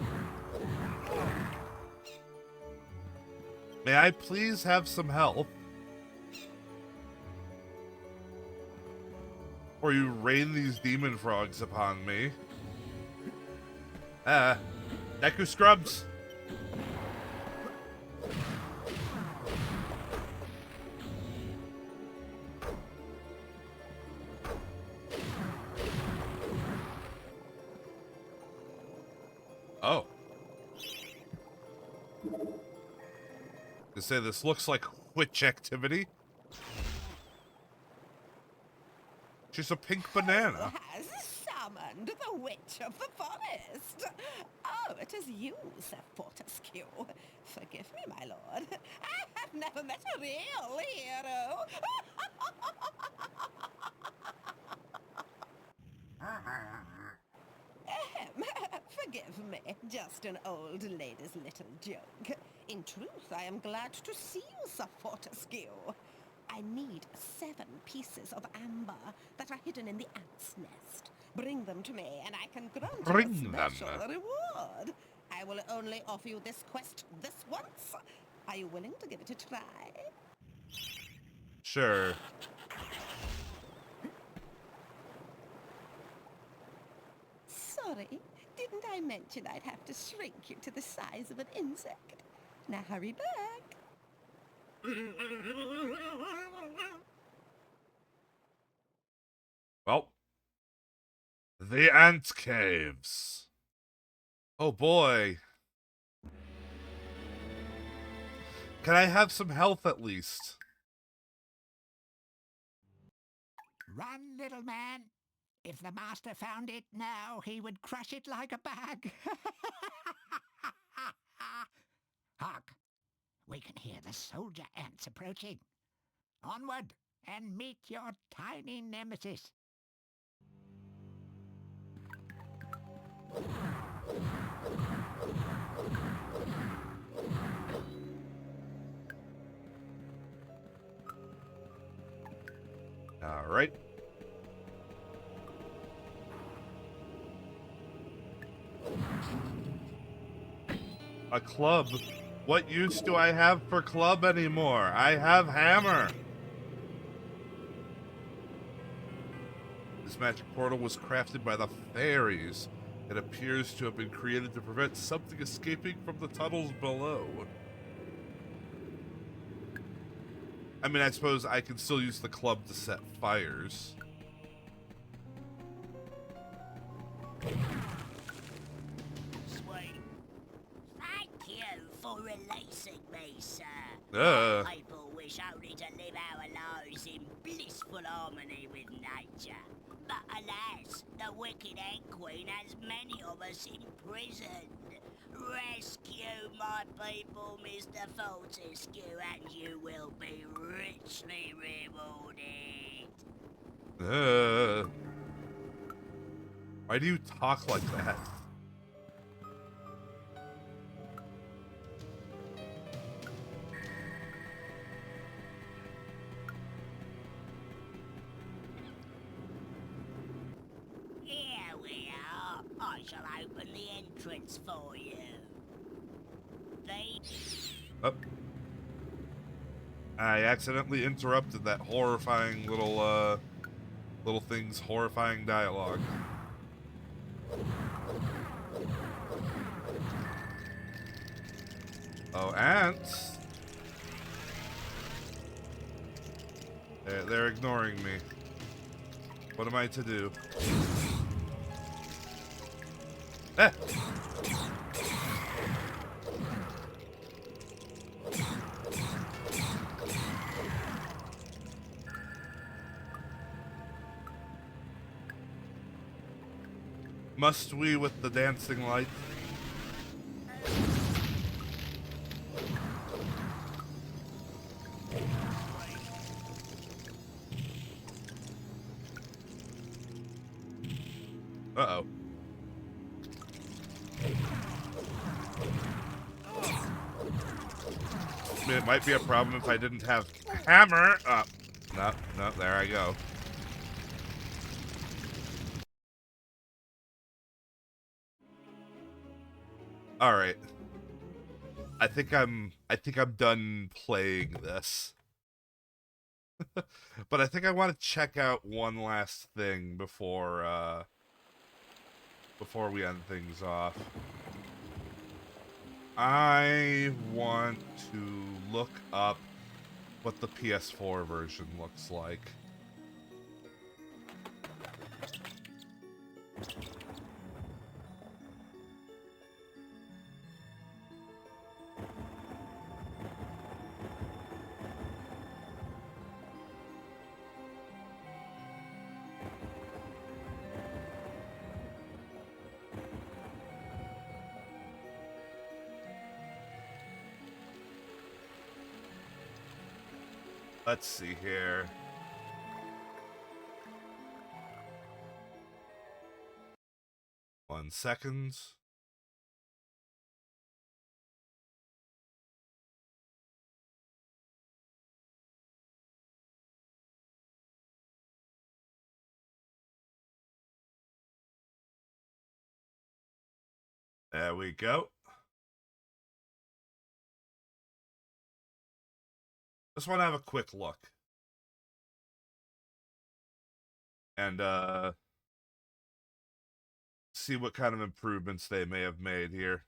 May I please have some help? Or you rain these demon frogs upon me. Deku Scrubs. Oh. To say this looks like witch activity. She's a pink banana. Has summoned the Witch of the Forest. Oh, it is you, Sir Fortescue. Forgive me, my lord. I have never met a real hero. Forgive me, just an old lady's little joke. In truth, I am glad to see you, Sir Fortescue. I need 7 pieces of amber that are hidden in the ant's nest. Bring them to me, and I can grant you a special reward. I will only offer you this quest this once. Are you willing to give it a try? Sure. Sorry, didn't I mention I'd have to shrink you to the size of an insect? Now hurry back. Well. The Ant Caves. Oh boy. Can I have some health at least? Run, little man. If the master found it now, he would crush it like a bag. Hark! We can hear the soldier ants approaching. Onward, and meet your tiny nemesis. All right. A club. What use do I have for club anymore? I have hammer. This magic portal was crafted by the fairies. It appears to have been created to prevent something escaping from the tunnels below. I mean, I suppose I can still use the club to set fires. Sweet. Thank you for releasing me, sir. People wish only to live our lives in blissful harmony with nature. But alas, the wicked Ant Queen has many of us imprisoned. Rescue my people, Mr. Fortescue, and you will be richly rewarded. Why do you talk like that? shall open the entrance for you. They... Oh. I accidentally interrupted that horrifying little thing's horrifying dialogue. Oh, ants. They're ignoring me. What am I to do? Ah! Must we with the dancing light? Uh-oh. I mean, it might be a problem if I didn't have hammer. No, there I go. All right. I think I'm done playing this. But I think I want to check out one last thing before we end things off. I want to look up what the PS4 version looks like. Let's see here. One second. There we go. Just want to have a quick look. And see what kind of improvements they may have made here.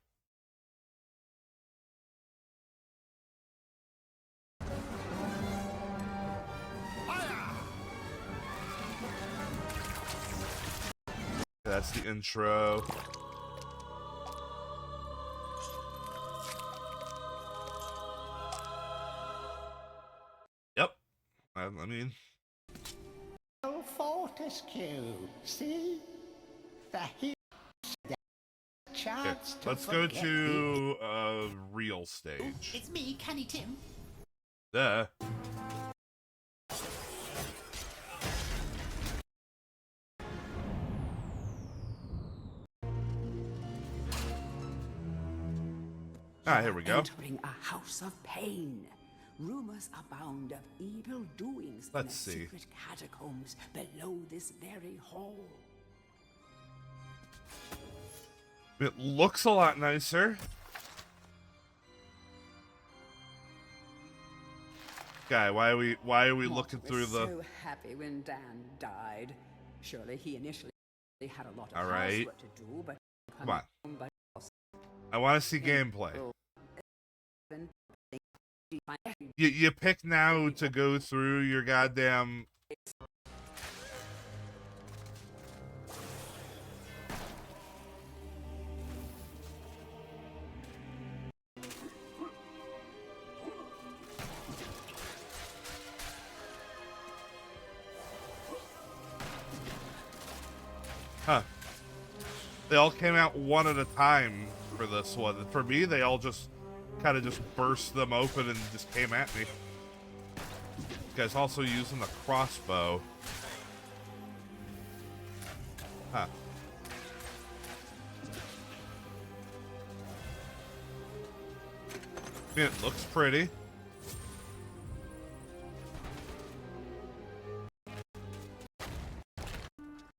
That's the intro. Yep. I mean... Fortescue, see? The hero chance to let's go to a real stage. It's me, Canny Tim. Duh. Ah, here we go. Entering a house of pain. Rumors abound of evil doings in the secret catacombs below this very hall. It looks a lot nicer. Guy, why are we looking through the... so happy when Dan died. Surely he initially had a lot of Alright. housework to do, but Come on. I want to see gameplay. You pick now to go through your goddamn... Huh. They all came out one at a time for this one. For me, they all just kind of just burst them open and just came at me. This guy's also using the crossbow. Huh. I mean, it looks pretty.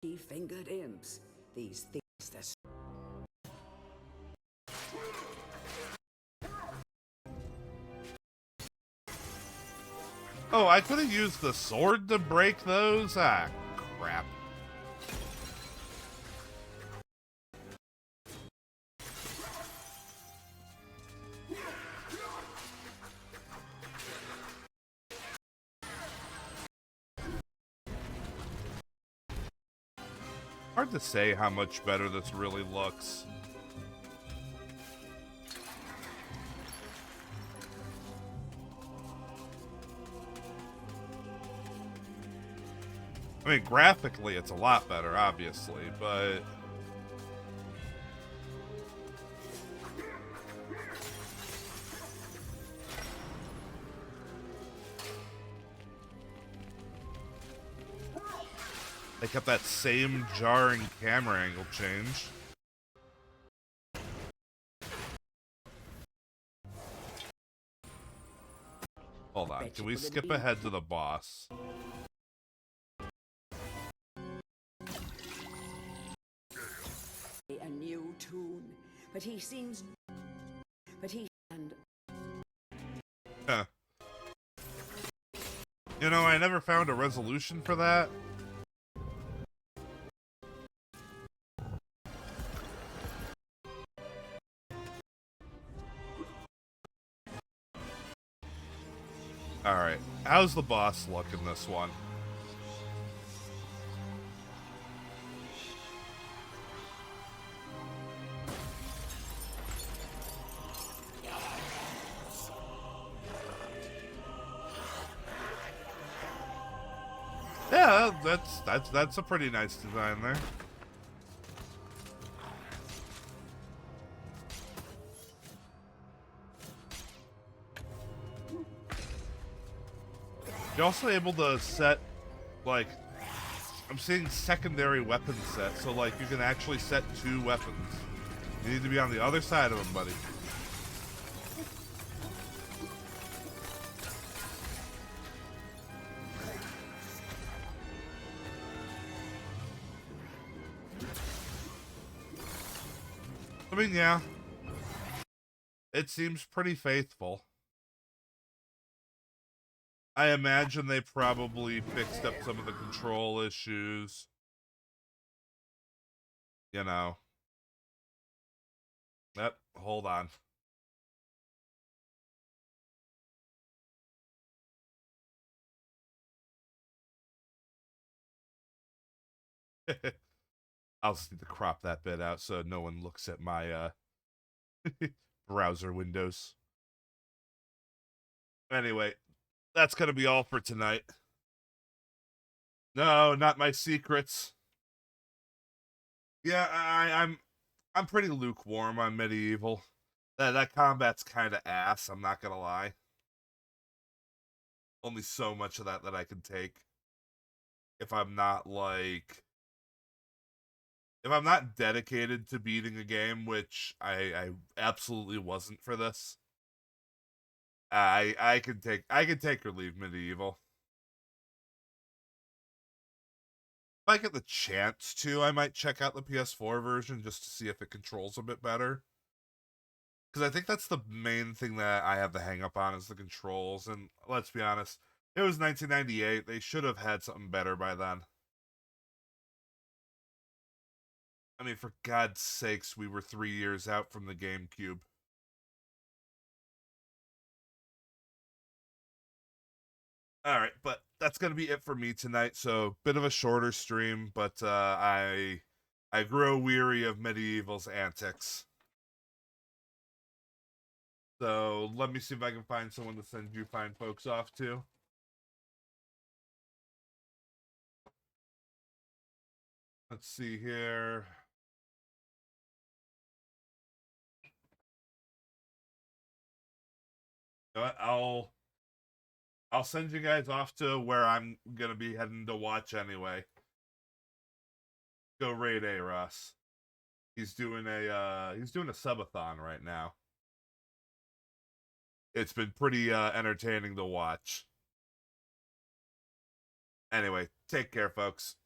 He fingered imps. These things that... Oh, I could have used the sword to break those? Ah, crap. Hard to say how much better this really looks. I mean, graphically, it's a lot better, obviously, but... they kept that same jarring camera angle change. Hold on, can we skip ahead to the boss? A new tune, but he seems... But he... and... Huh. You know, I never found a resolution for that. Alright, how's the boss look in this one? Yeah, that's a pretty nice design there. You're also able to set, like, I'm seeing secondary weapon set, so like you can actually set 2 weapons. You need to be on the other side of them, buddy. I mean, yeah. It seems pretty faithful. I imagine they probably fixed up some of the control issues. You know. Yep, hold on. I'll just need to crop that bit out so no one looks at my browser windows. Anyway, that's gonna be all for tonight. No, not my secrets. Yeah, I'm pretty lukewarm on MediEvil. That combat's kind of ass, I'm not gonna lie. Only so much of that I can take. If I'm not dedicated to beating a game, which I absolutely wasn't for this. I can take or leave MediEvil. If I get the chance to, I might check out the PS4 version just to see if it controls a bit better. Because I think that's the main thing that I have the hang up on is the controls. And let's be honest, it was 1998. They should have had something better by then. I mean, for God's sakes, we were 3 years out from the GameCube. Alright, but that's going to be it for me tonight. So, bit of a shorter stream, but I grow weary of MediEvil's antics. So, let me see if I can find someone to send you fine folks off to. Let's see here. You know what? I'll send you guys off to where I'm gonna be heading to watch anyway. Go raid Ross. He's doing a subathon right now. It's been pretty entertaining to watch. Anyway, take care, folks.